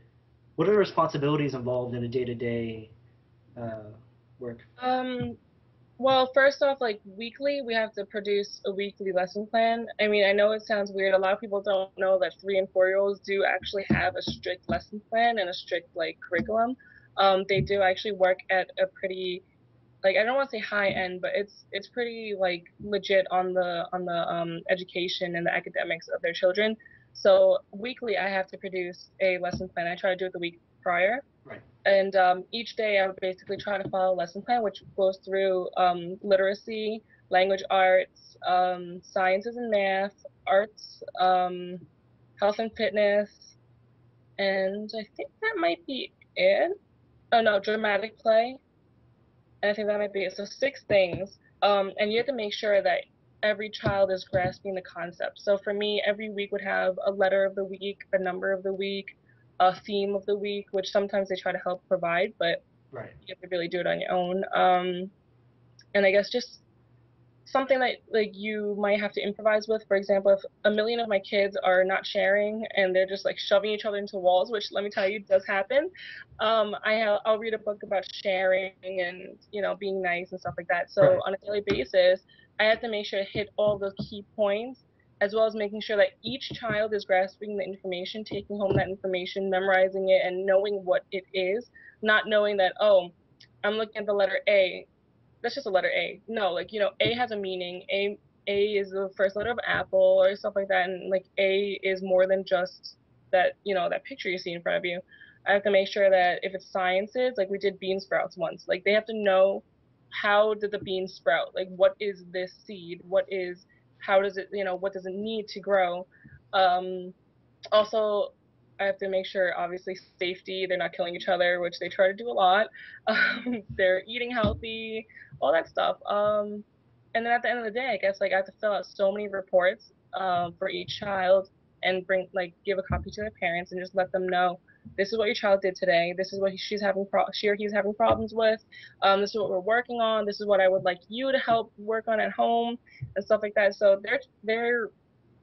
What are the responsibilities involved in a day-to-day work? Um, Well, first off, like weekly, we have to produce a weekly lesson plan. I mean, I know it sounds weird. A lot of people don't know that 3 and 4 year olds do actually have a strict lesson plan and a strict like curriculum. They do actually work at a pretty like I don't want to say high end, but it's pretty like legit on the education and the academics of their children. So weekly, I have to produce a lesson plan. I try to do it the week prior. Right. And each day I would basically try to follow a lesson plan, which goes through literacy, language arts, sciences and math, arts, health and fitness, and I think that might be it. Oh no, dramatic play. And I think that might be it. So 6 things. And you have to make sure that every child is grasping the concept. So for me, every week would have a letter of the week, a number of the week, a theme of the week, which sometimes they try to help provide, but Right. you have to really do it on your own. And I guess just something that like you might have to improvise with. For example, if a million of my kids are not sharing and they're just like shoving each other into walls, which let me tell you does happen. I'll read a book about sharing and being nice and stuff like that. So Right. on a daily basis, I have to make sure to hit all the key points, as well as making sure that each child is grasping the information, taking home that information, memorizing it, and knowing what it is, not knowing that, oh, I'm looking at the letter A, that's just a letter A. No, like, A has a meaning. A is the first letter of apple or stuff like that. And like A is more than just that picture you see in front of you. I have to make sure that if it's sciences, like we did bean sprouts once, like they have to know how did the bean sprout? Like what is this seed? How does it, what does it need to grow? Um, Also, I have to make sure, obviously, safety, they're not killing each other, which they try to do a lot. They're eating healthy, all that stuff. And then at the end of the day, I guess like I have to fill out so many reports for each child and give a copy to their parents and just let them know this is what your child did today. This is what she or he's having problems with. This is what we're working on. This is what I would like you to help work on at home and stuff like that. So they're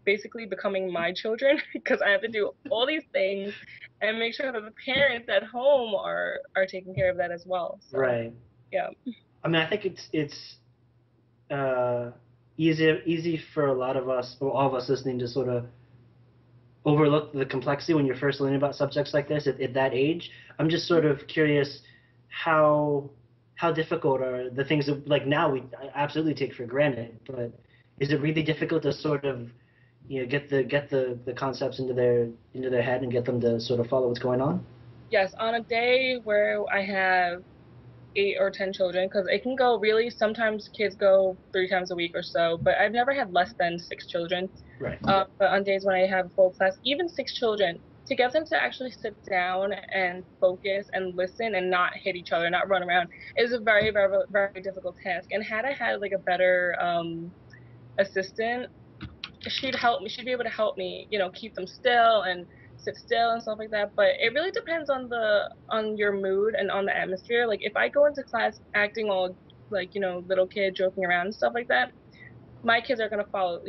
basically becoming my children because I have to do all these things and make sure that the parents at home are taking care of that as well. So Right. yeah. I mean, I think it's uh, easy for a lot of us, or all of us listening, to sort of overlook the complexity when you're first learning about subjects like this at that age. I'm just sort of curious how difficult are the things that, like, now we absolutely take for granted, but is it really difficult to sort of get the concepts into their head and get them to sort of follow what's going on? Yes, on a day where I have 8 or 10 children, because it can go really, sometimes kids go 3 times a week or so, but I've never had less than 6 children. Right. But on days when I have a full class, even 6 children, to get them to actually sit down and focus and listen and not hit each other, not run around, is a very, very, very difficult task. And had I had like a better assistant, she'd help me. She'd be able to help me, keep them still and sit still and stuff like that. But it really depends on your mood and on the atmosphere. Like if I go into class acting all like little kid joking around and stuff like that, my kids are gonna follow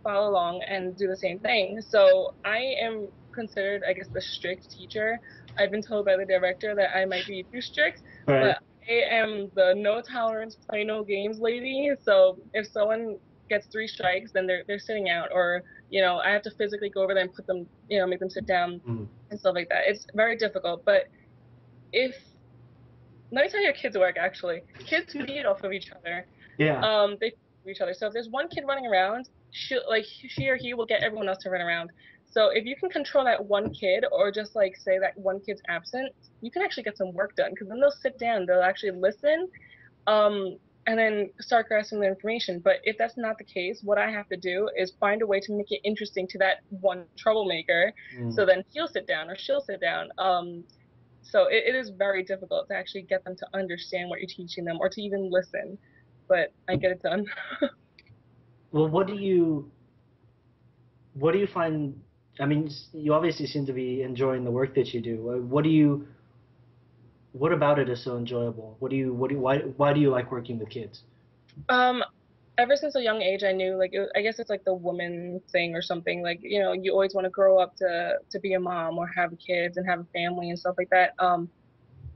along and do the same thing. So I am considered, I guess, the strict teacher. I've been told by the director that I might be too strict, Right. but I am the no tolerance, play no games lady. So if someone gets 3 strikes, then they're sitting out, or I have to physically go over there and put them, make them sit down Mm. and stuff like that. It's very difficult, but if let me tell you how kids work actually. Kids feed off of each other. Yeah. They feed off of each other. So if there's one kid running around, she or he will get everyone else to run around. So if you can control that one kid, or just like say that one kid's absent, you can actually get some work done because then they'll sit down, they'll actually listen, and then start grasping the information. But if that's not the case, what I have to do is find a way to make it interesting to that one troublemaker, Mm. so then he'll sit down or she'll sit down. So it is very difficult to actually get them to understand what you're teaching them or to even listen. But I get it done. Well, what do you find? I mean, you obviously seem to be enjoying the work that you do. What do you What about it is so enjoyable? Why do you like working with kids? Um, Ever since a young age, I knew like I guess it's like the woman thing or something. Like you always want to grow up to be a mom or have kids and have a family and stuff like that.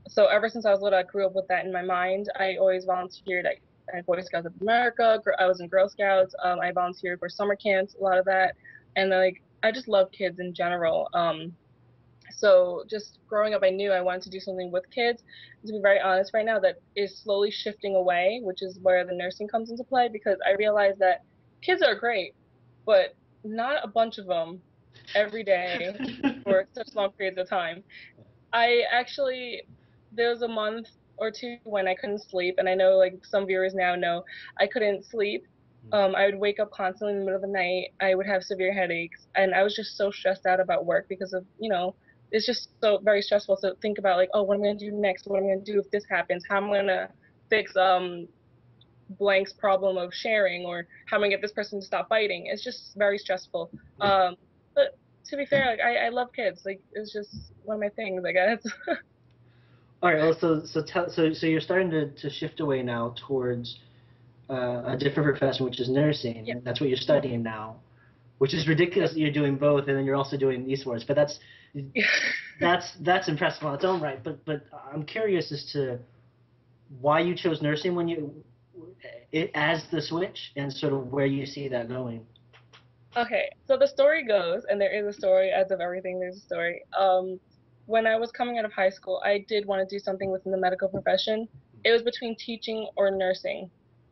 So ever since I was little, I grew up with that in my mind. I always volunteered at Boy Scouts of America. I was in Girl Scouts. I volunteered for summer camps, a lot of that, and like I just love kids in general. So just growing up, I knew I wanted to do something with kids. To be very honest, right now that is slowly shifting away, which is where the nursing comes into play because I realized that kids are great, but not a bunch of them every day for such long periods of time. I actually, there was a month or two when I couldn't sleep, and I know like some viewers now know I couldn't sleep. I would wake up constantly in the middle of the night. I would have severe headaches, and I was just so stressed out about work because of, it's just so very stressful to think about like, oh, what am I gonna do next? What am I gonna do if this happens? How am I gonna fix blank's problem of sharing, or how am I gonna get this person to stop fighting? It's just very stressful. Yeah. But to be fair, like I love kids. Like it's just one of my things, I guess. All right. Well, so you're starting to shift away now towards a different profession, which is nursing. Yeah. And that's what you're studying now, which is ridiculous that you're doing both, and then you're also doing esports. But Yeah. that's impressive on its own right. But I'm curious as to why you chose nursing as the switch, and sort of where you see that going. Okay, so the story goes, and there is a story, as of everything, there's a story. When I was coming out of high school, I did want to do something within the medical profession. It was between teaching or nursing.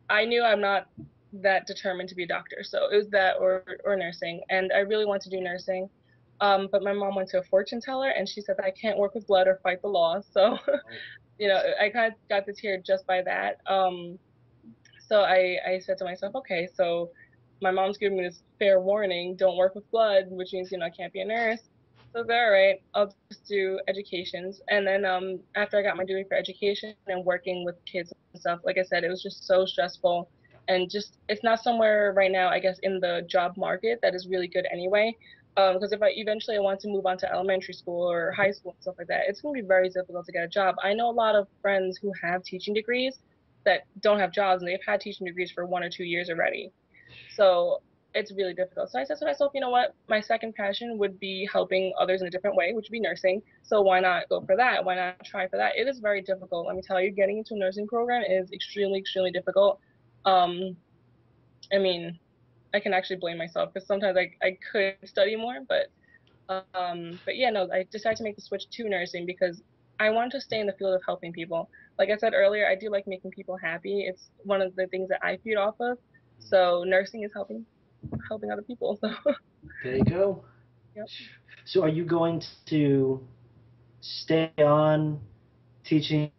I knew I'm not that determined to be a doctor, so it was that or nursing, and I really want to do nursing. But my mom went to a fortune teller, and she said that I can't work with blood or fight the law, so Oh. I kind of got the tear just by that. So I said to myself, okay, so my mom's giving me this fair warning, don't work with blood, which means, I can't be a nurse. So I was like, all right, I'll just do educations. And then after I got my degree for education and working with kids and stuff, like I said, it was just so stressful. And just, it's not somewhere right now, I guess, in the job market that is really good anyway. Because if I eventually I want to move on to elementary school or high school and stuff like that, it's going to be very difficult to get a job. I know a lot of friends who have teaching degrees that don't have jobs and they've had teaching degrees for 1 or 2 years already. So it's really difficult. So I said to myself, you know what? My second passion would be helping others in a different way, which would be nursing. So why not go for that? Why not try for that? It is very difficult. Let me tell you, getting into a nursing program is extremely, extremely difficult. Um, I mean, I can actually blame myself because sometimes I could study more, but yeah, no, I decided to make the switch to nursing because I wanted to stay in the field of helping people. Like I said earlier, I do like making people happy. It's one of the things that I feed off of. So nursing is helping other people. So There you go. yep. So are you going to stay on teaching,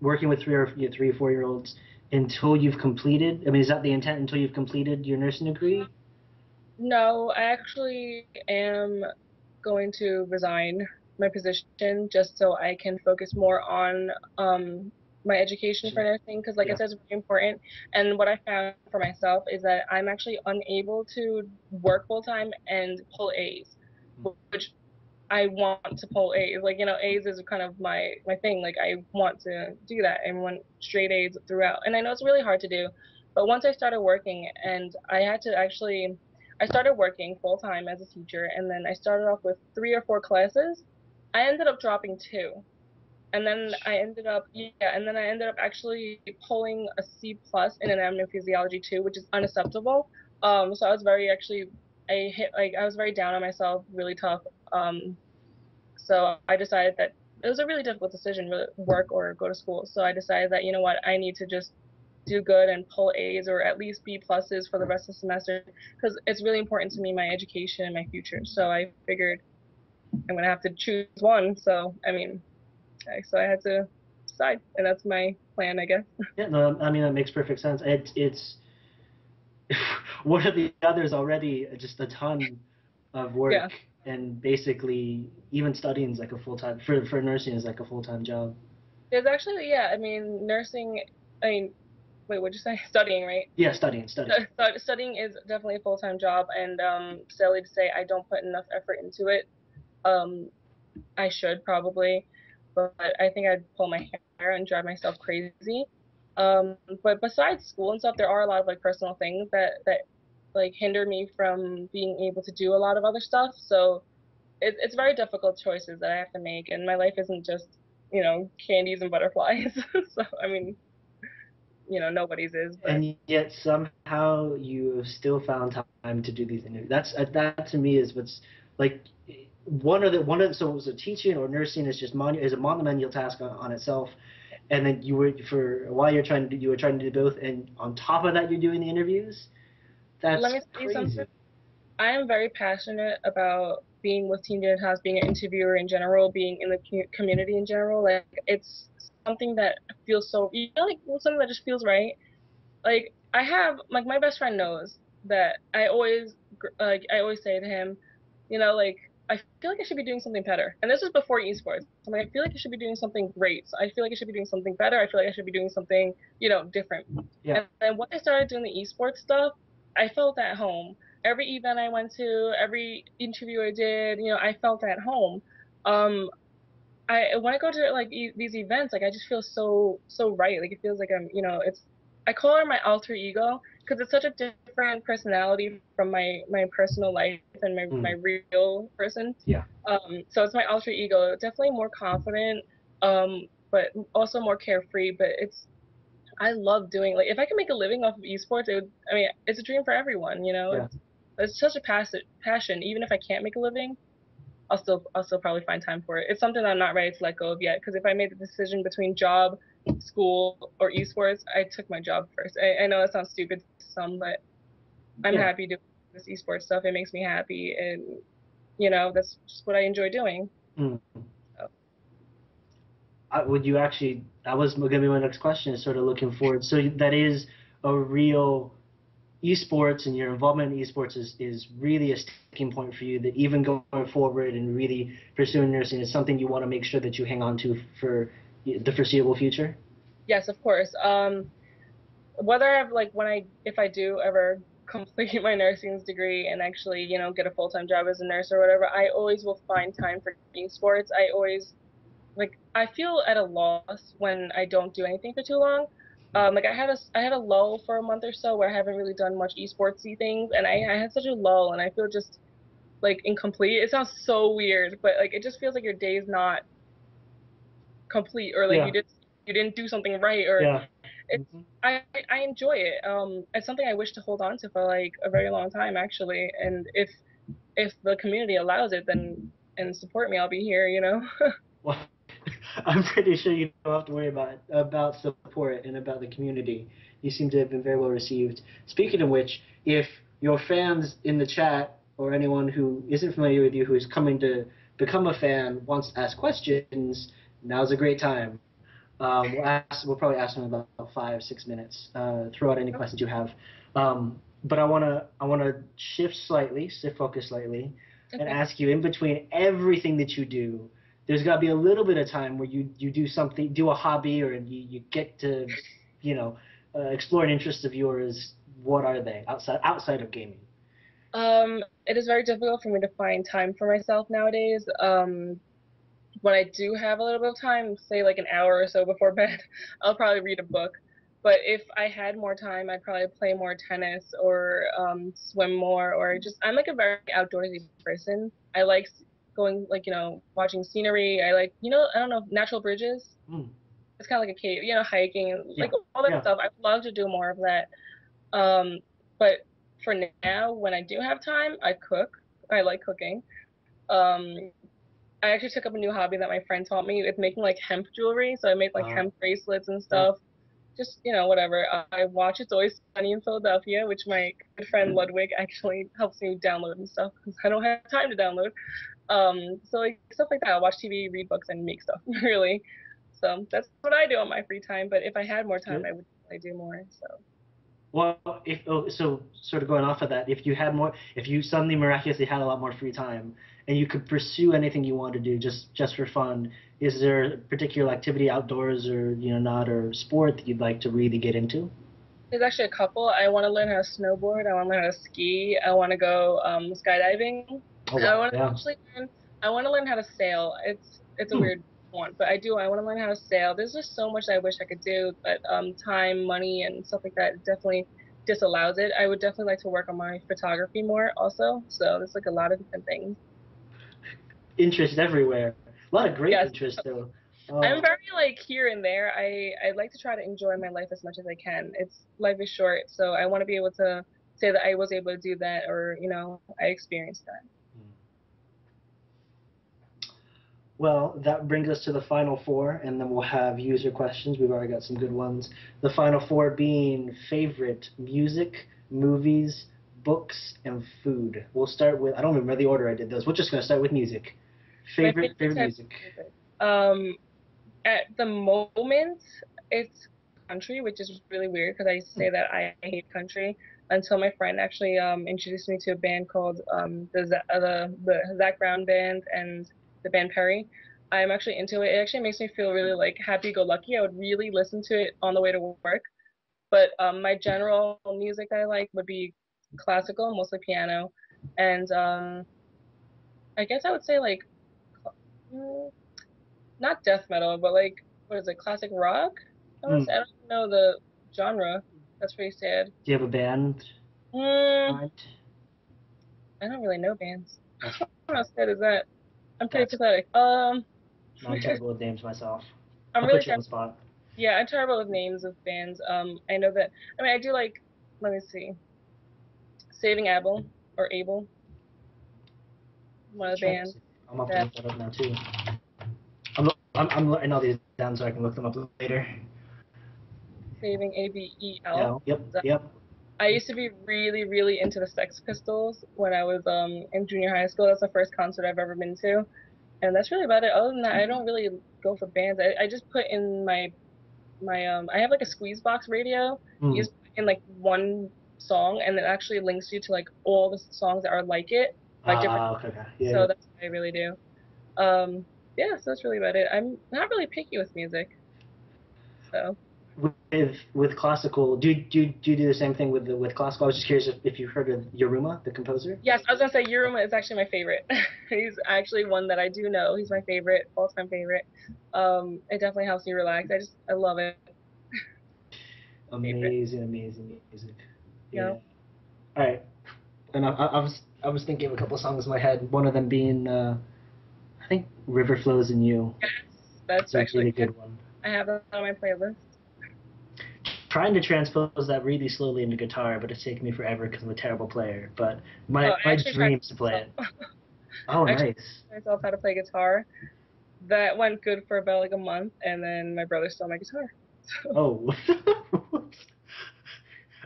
working with 3 or 4 year olds until you've completed? I mean, is that the intent until you've completed your nursing degree? No, I actually am going to resign my position just so I can focus more on my education for nursing because, like I Yeah. said, it's really important. And what I found for myself is that I'm actually unable to work full time and pull A's, which I want to pull A's. Like, A's is kind of my thing. Like, I want to do that and want straight A's throughout. And I know it's really hard to do, but once I started working and I started working full time as a teacher, and then I started off with 3 or 4 classes. I ended up dropping 2. And then I ended up actually pulling a C+ in anatomy and physiology too, which is unacceptable. So I was very actually, I was very down on myself, really tough. So I decided that it was a really difficult decision, really work or go to school. So I decided that, you know what, I need to just do good and pull A's or at least B+s for the rest of the semester because it's really important to me, my education and my future. So I figured I'm gonna have to choose one. So I mean, I had to decide, and that's my plan, I guess. Yeah, no, I mean that makes perfect sense. It's one of the others already just a ton of Yeah, work, and basically even studying is like a full time for nursing is like a full time job. there's actually I mean, nursing. I mean, wait, what'd you say? Studying, right? Yeah, studying. Studying is definitely a full-time job, and sadly to say, I don't put enough effort into it. Um, I should probably. but I think I'd pull my hair and drive myself crazy. But besides school and stuff, there are a lot of like personal things that like hinder me from being able to do a lot of other stuff. So it's very difficult choices that I have to make, and my life isn't just, candies and butterflies. So I mean, nobody's is, but And yet somehow you have still found time to do these interviews. That to me is what's like so teaching or nursing is just is a monumental task on itself, and then for a while you were trying to do both, and on top of that you're doing the interviews. That's let me tell you crazy. something. I am very passionate about being with Teen Dating House, being an interviewer in general, being in the community in general. Like it's something that feels so, like something that just feels right. Like I have, like my best friend knows that I always say to him, like I feel like I should be doing something better. And this is before esports. I'm like, I feel like I should be doing something great. So I feel like I should be doing something better. I feel like I should be doing something, different. Yeah. And then when I started doing the esports stuff, I felt at home. Every event I went to, every interview I did, I felt at home. Um, when I go to like these events, like I just feel so right. Like it feels like I call her my alter ego because it's such a different personality from my personal life and my real person. Yeah. So it's my alter ego. Definitely more confident, but also more carefree. But I love doing, like, if I can make a living off of esports, I mean, it's a dream for everyone. Yeah. It's such a passion. Even if I can't make a living, I'll still probably find time for it. It's something I'm not ready to let go of yet, because if I made the decision between job, school, or esports, I took my job first. I know that sounds stupid to some, but I'm Yeah. happy doing this esports stuff. It makes me happy, and that's just what I enjoy doing. Mm. So. Would you actually? That was going to be my next question. Is sort of looking forward. So that is a real esports, and your involvement in esports is really a sticking point for you. That even going forward and really pursuing nursing is something you want to make sure that you hang on to for the foreseeable future. Yes, of course. Whether I've like if I do ever complete my nursing degree and actually get a full-time job as a nurse or whatever, I always will find time for esports. I always like I feel at a loss when I don't do anything for too long. Like I had a lull for a month or so where I haven't really done much esportsy things, and I had such a lull, and I feel just like incomplete. It sounds so weird, but like it just feels like your day's not complete, or like Yeah. you didn't do something right, or Yeah. it's Hmm. I enjoy it. It's something I wish to hold on to for like a very long time actually, and if the community allows it, then and support me, I'll be here. Well, I'm pretty sure you don't have to worry about support and about the community. You seem to have been very well received. Speaking of which, if your fans in the chat or anyone who isn't familiar with you who is coming to become a fan wants to ask questions, now's a great time. We'll probably ask them in about 5-6 minutes. Throw out any questions you have. But I wanna shift focus slightly, and Okay. ask you, in between everything that you do, there's got to be a little bit of time where you do something, do a hobby, or you get to, explore an interest of yours. What are they outside of gaming? It is very difficult for me to find time for myself nowadays. When I do have a little bit of time, say like an hour or so before bed, I'll probably read a book. But if I had more time, I'd probably play more tennis or swim more, or just I'm like a very outdoorsy person. I like going like watching scenery. I like I don't know, natural bridges. Mm. It's kind of like a cave, hiking and Yeah, like all that yeah. stuff. I'd love to do more of that. But for now, when I do have time, I cook. I like cooking. Um, I actually took up a new hobby that my friend taught me. It's making like hemp jewelry. So I make like Uh, hemp bracelets and yeah. stuff. Just, whatever. I watch It's Always Sunny in Philadelphia, which my good friend Ludwig actually helps me download and stuff because I don't have time to download. So like stuff like that. I watch TV, read books, and make stuff, really. So that's what I do on my free time. But if I had more time, Good. I would definitely do more. So. Well, so sort of going off of that, if you suddenly miraculously had a lot more free time and you could pursue anything you want to do just for fun, is there a particular activity outdoors or not, or sport that you'd like to really get into? There's actually a couple. I want to learn how to snowboard. I want to learn how to ski. I want to go skydiving. Oh I wow, want to yeah. actually learn. I want to learn how to sail. It's a Hmm. weird. want, but I do. I want to learn how to sail. There's just so much I wish I could do, but time, money, and stuff like that definitely disallows it. I would definitely like to work on my photography more also. So there's like a lot of different things. Interest everywhere. A lot of great Yes, interest though. I'm very like here and there. I like to try to enjoy my life as much as I can. Life is short, so I want to be able to say that I was able to do that, or I experienced that. Well, that brings us to the final four, and then we'll have user questions. We've already got some good ones. The final four being favorite music, movies, books, and food. We'll start with, I don't remember the order I did those. We're just going to start with music. My Favorite type music. of music. At the moment, it's country, which is really weird because I used to say that I hate country until my friend actually introduced me to a band called the Zach Brown band and the band Perry. I'm actually into it. It actually makes me feel really like happy-go-lucky. I would really listen to it on the way to work. But my general music I like would be classical, mostly piano, and I guess I would say like mm, not death metal, but like what is it, classic rock? Hmm. Honestly, I don't even know the genre. That's pretty sad. Do you have a band? Mm, Mind? I don't really know bands. That's How sad is that? I'm pretty that's. pathetic. I'm terrible with names myself. I'm I'll really put you on terrible. the spot. Yeah, I'm terrible with names of bands. I know that. I mean, I do like. Let me see. Saving Abel or Abel, one of the Try to bands see. I'm up to that look that up now too. I'm writing all these down so I can look them up later. Saving Abel. Yeah. Yep. Yep. I used to be really, really into the Sex Pistols when I was in junior high school. That's the first concert I've ever been to, and that's really about it. Other than that, I don't really go for bands. I just put in my I have like a squeeze box radio. You Mm. just put in like one song, and it actually links you to like all the songs that are like it, like different. Okay. Okay. Yeah. So Yeah. that's what I really do. Um, yeah, so that's really about it. I'm not really picky with music, so. With classical, do you do the same thing with classical? I was just curious if you heard of Yoruma, the composer. Yes, I was gonna say Yuruma is actually my favorite. He's actually one that I do know. He's my favorite, all-time favorite. It definitely helps me relax. I love it. Favorite. Amazing, amazing music. Yeah. Yeah. All right. And I was thinking of a couple songs in my head. One of them being I think River Flows in You. Yes, It's that's a actually really good. good one. I have that on my playlist. Trying to transpose that really slowly into guitar, but it's taken me forever because I'm a terrible player. But Oh, my I actually tried dreams to play it. myself. Oh, I actually nice. taught myself how to play guitar. That went good for about like a month, and then my brother stole my guitar. Oh.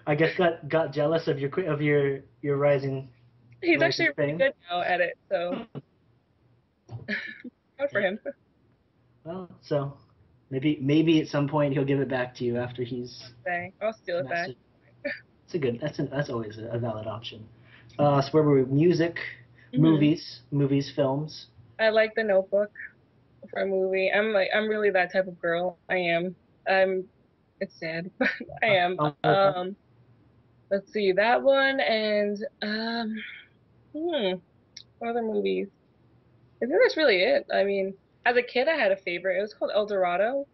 I guess got jealous of your He's rising actually really fame. good now at it, so good for Yeah. him. Well, so maybe at some point he'll give it back to you after he's Say, I'll steal it back. mastered. It's a good. That's always a valid option. So where were we? Music, Hmm movies, films. I like The Notebook for a movie. I'm really that type of girl. I am. I'm. It's sad, but I am. I'm with that. Let's see that one and what other movies? I think that's really it. I mean, as a kid, I had a favorite. It was called El Dorado.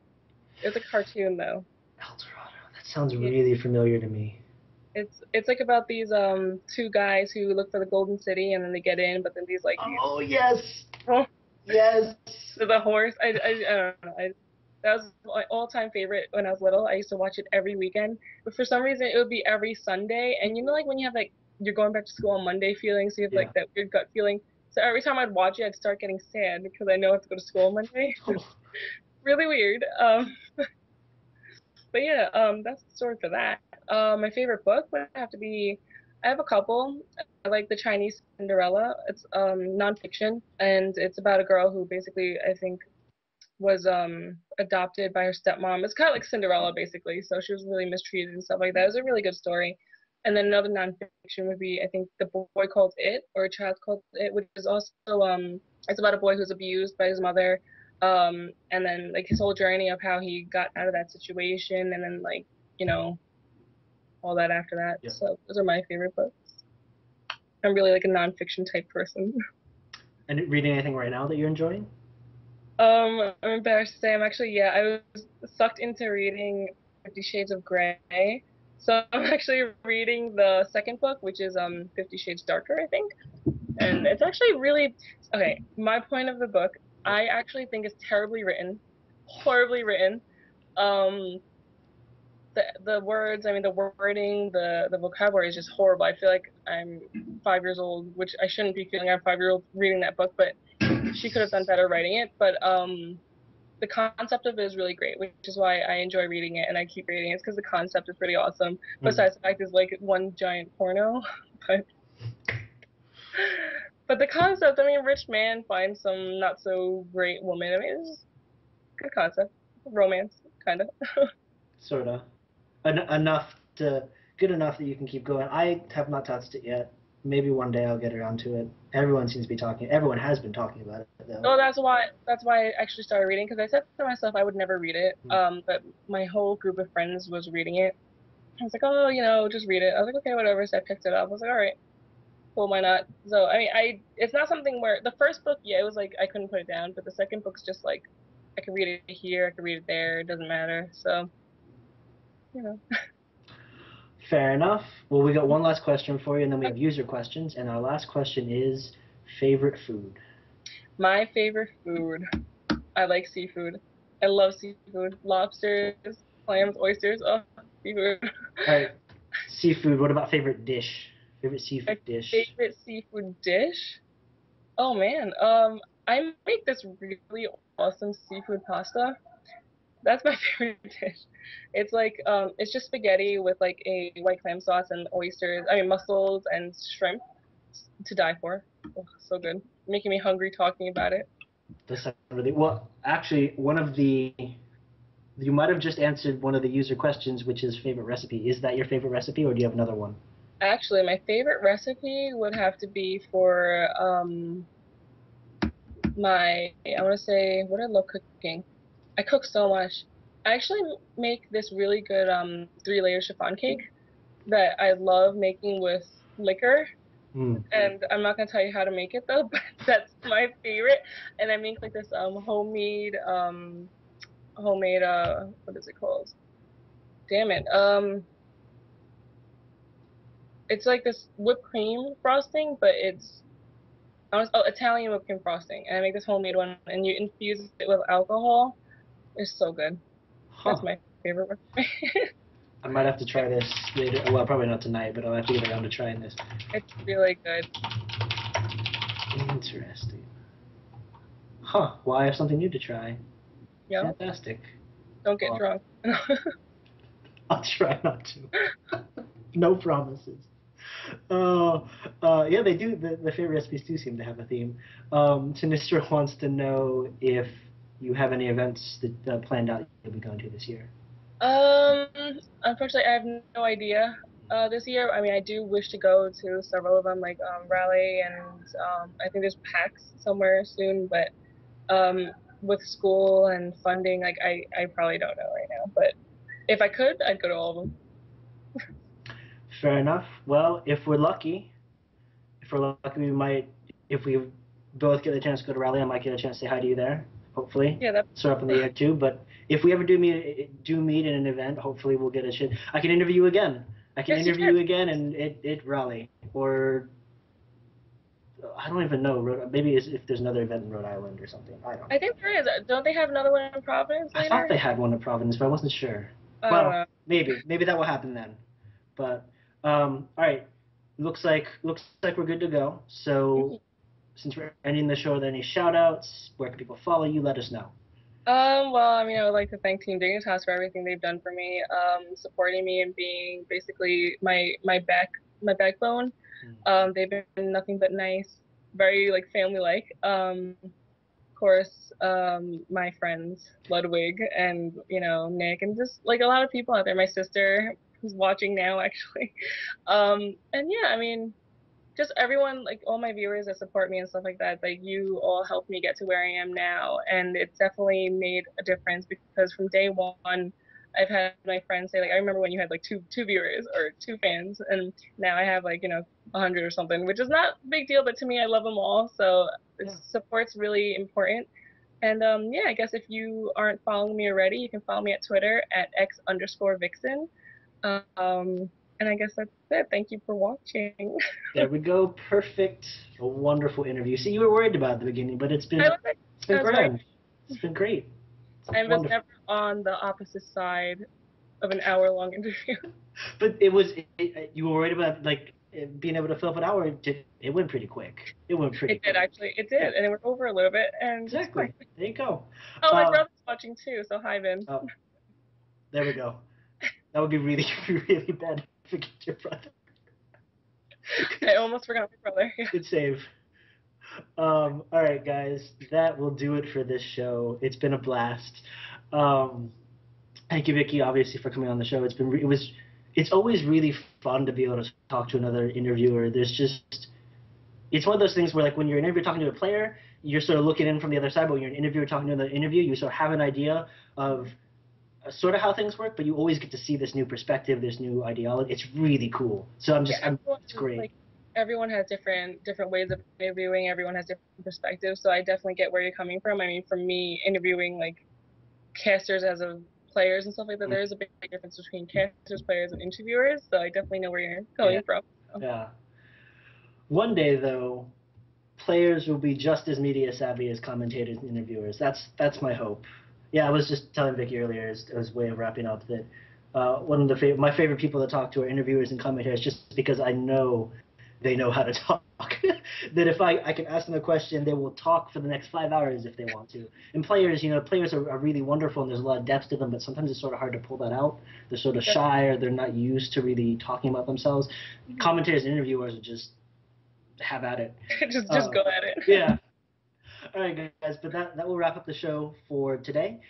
It was a cartoon though. El Dorado. That sounds Yeah. really familiar to me. It's like about these two guys who look for the Golden City and then they get in, but then these Oh yes, oh, yes. the horse. I don't know. That was my all-time favorite when I was little. I used to watch it every weekend, but for some reason it would be every Sunday. And you know, like when you have like you're going back to school on Monday feeling, so you have Yeah. like that weird gut feeling. So every time I'd watch it, I'd start getting sad because I know I have to go to school on Monday. It's really weird. But yeah, that's the story for that. My favorite book would have to be, I have a couple. I like The Chinese Cinderella. It's nonfiction, and it's about a girl who basically, I think, was adopted by her stepmom. It's kind of like Cinderella, basically. So she was really mistreated and stuff like that. It was a really good story. And then another nonfiction would be, I think, The Boy Called It, or A Child Called It, which is also it's about a boy who's abused by his mother, and then like his whole journey of how he got out of that situation, and then like you know all that after that. Yeah. So those are my favorite books. I'm really like a nonfiction type person. And reading anything right now that you're enjoying? I'm embarrassed to say I'm actually, yeah, I was sucked into reading 50 Shades of Grey. So I'm actually reading the second book, which is 50 Shades Darker, I think. And it's actually really okay. My point of the book, I actually think is terribly written, horribly written. Um, the words, I mean, the wording, the vocabulary is just horrible. I feel like I'm 5 years old, which I shouldn't be feeling. I'm 5 year old reading that book, but she could have done better writing it. But the concept of it is really great, which is why I enjoy reading it and I keep reading it because the concept is pretty awesome. Mm. Besides the fact it's like one giant porno, but but the concept, I mean, rich man finds some not so great woman. I mean, it's just a good concept, romance, kind of. Sort of. Enough to good enough that you can keep going. I have not touched it yet. Maybe one day I'll get around to it. Everyone seems to be talking. Everyone has been talking about it though. Oh, that's why I actually started reading because I said to myself I would never read it. Mm. But my whole group of friends was reading it. I was like, oh, just read it. I was like, okay, whatever. So I picked it up. I was like, all right, well, why not? So I mean, it's not something where the first book, yeah, it was like I couldn't put it down, but the second book's just like I could read it here, I could read it there, it doesn't matter. So, you know, Fair enough. Well, we got one last question for you, and then we have user questions. And our last question is favorite food. my favorite food. I like seafood. I love seafood. Lobsters, clams, oysters. Oh, seafood. All right, seafood. What about favorite dish? Favorite My seafood dish? favorite seafood dish. Oh man, I make this really awesome seafood pasta. That's my favorite dish. It's like it's just spaghetti with like a white clam sauce and oysters. I mean mussels and shrimp to die for. Oh, so good. Making me hungry talking about it. Does sound really well. Actually, one of the you might have just answered one of the user questions, which is favorite recipe. Is that your favorite recipe, or do you have another one? Actually, my favorite recipe would have to be for I want to say what I love cooking. I cook so much. I actually make this really good 3-layer chiffon cake that I love making with liquor. Mm. And I'm not gonna tell you how to make it though, but that's my favorite. And I make like this homemade what is it called? Damn it. It's like this whipped cream frosting, but Italian whipped cream frosting. And I make this homemade one and you infuse it with alcohol. It's so good. That's Huh. my favorite recipe. I might have to try this later. Well, probably not tonight, but I'll have to get around to trying this. It's really good. Interesting. Huh. Well, I have something new to try. Yeah. Fantastic. Don't get Well, drunk. I'll try not to. No promises. Yeah, they do. The favorite recipes do seem to have a theme. Sinistra wants to know if you have any events that planned out you'll be going to this year. Um, Unfortunately, I have no idea. This year, I mean, I do wish to go to several of them, like Raleigh and I think there's PAX somewhere soon. But with school and funding, like I probably don't know right now. But if I could, I'd go to all of them. Fair enough. Well, if we're lucky, we might. If we both get a chance to go to Raleigh, I might get a chance to say hi to you there. Hopefully, Yeah, that. sort up in the air too. But if we ever do meet in an event, hopefully we'll get a chance. I can interview you again. I can Yes, you interview can. you again, and it Raleigh or I don't even know. Maybe if there's another event in Rhode Island or something. I don't I know. think there is. Don't they have another one in Providence I thought later? they had one in Providence, but I wasn't sure. I don't Well, know. maybe that will happen then. But all right, looks like we're good to go. So since we're ending the show, are there any shout outs? Where can people follow you? Let us know. Well, I mean, I would like to thank Team Dignitas for everything they've done for me, supporting me and being basically my backbone. They've been nothing but nice, very like family like. Of course, my friends Ludwig and Nick and just like a lot of people out there. My sister who's watching now actually, and yeah, I mean, just everyone, like all my viewers that support me and stuff like that, like you all helped me get to where I am now. And it's definitely made a difference because from day one, I've had my friends say, like, I remember when you had like two viewers or two fans, and now I have like, 100 or something, which is not a big deal, but to me, I love them all. So Yeah. support's really important. And yeah, I guess if you aren't following me already, you can follow me at Twitter at x_Vixen. And I guess that's it. Thank you for watching. There we go. Perfect. A wonderful interview. See, you were worried about it at the beginning, but it's been I was very, grand. It's been great. I It's was wonderful. never on the opposite side of an hour-long interview. But it was you were worried about like being able to fill up an hour. It went pretty quick. It went pretty It did quick. actually. It did, Yeah, and it went over a little bit, and it's fine. exactly. There you go. Oh, my Uh, brother's watching too, so hi, Vin. oh, there we go. That would be really, really bad. Forget your brother. I almost forgot my brother. Yeah. Good save. All right, guys, that will do it for this show. It's been a blast. Thank you, Vicky, obviously, for coming on the show. It's always really fun to be able to talk to another interviewer. It's one of those things where, like, when you're an interviewer talking to a player, you're sort of looking in from the other side, but when you're an interviewer talking to another interview, you sort of have an idea of sort of how things work, but you always get to see this new perspective, this new ideology. It's really cool. So it's great. Like, everyone has different ways of interviewing. Everyone has different perspectives. So I definitely get where you're coming from. I mean, for me, interviewing like casters as of players and stuff like that, there is a big difference between casters, players, and interviewers. So I definitely know where you're coming from. So. Yeah. One day, though, players will be just as media savvy as commentators and interviewers. That's my hope. Yeah, I was just telling Vicky earlier as a way of wrapping up that one of my favorite people to talk to are interviewers and commentators, just because I know they know how to talk. That if I can ask them a question, they will talk for the next 5 hours if they want to. And players, players are really wonderful, and there's a lot of depth to them, but sometimes it's sort of hard to pull that out. They're sort of shy, or they're not used to really talking about themselves. Mm-hmm. Commentators and interviewers are just have at it. just go at it. Yeah. All right, guys, but that will wrap up the show for today.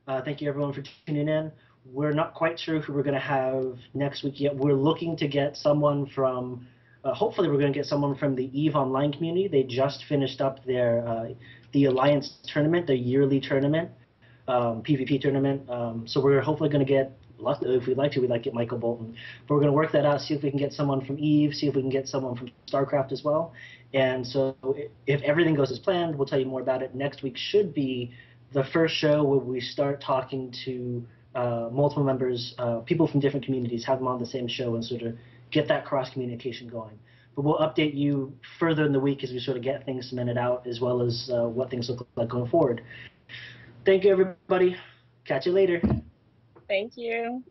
Thank you, everyone, for tuning in. We're not quite sure who we're going to have next week yet. We're looking to get someone from, hopefully we're going to get someone from the EVE Online community. They just finished up their the Alliance tournament, the yearly tournament, PvP tournament. So we're hopefully going to get, if we'd like to get Michael Bolton. But we're going to work that out, see if we can get someone from EVE, see if we can get someone from StarCraft as well. And so if everything goes as planned, we'll tell you more about it. Next week should be the first show where we start talking to multiple members, people from different communities, have them on the same show and sort of get that cross-communication going. But we'll update you further in the week as we sort of get things cemented out, as well as what things look like going forward. Thank you, everybody. Catch you later. Thank you.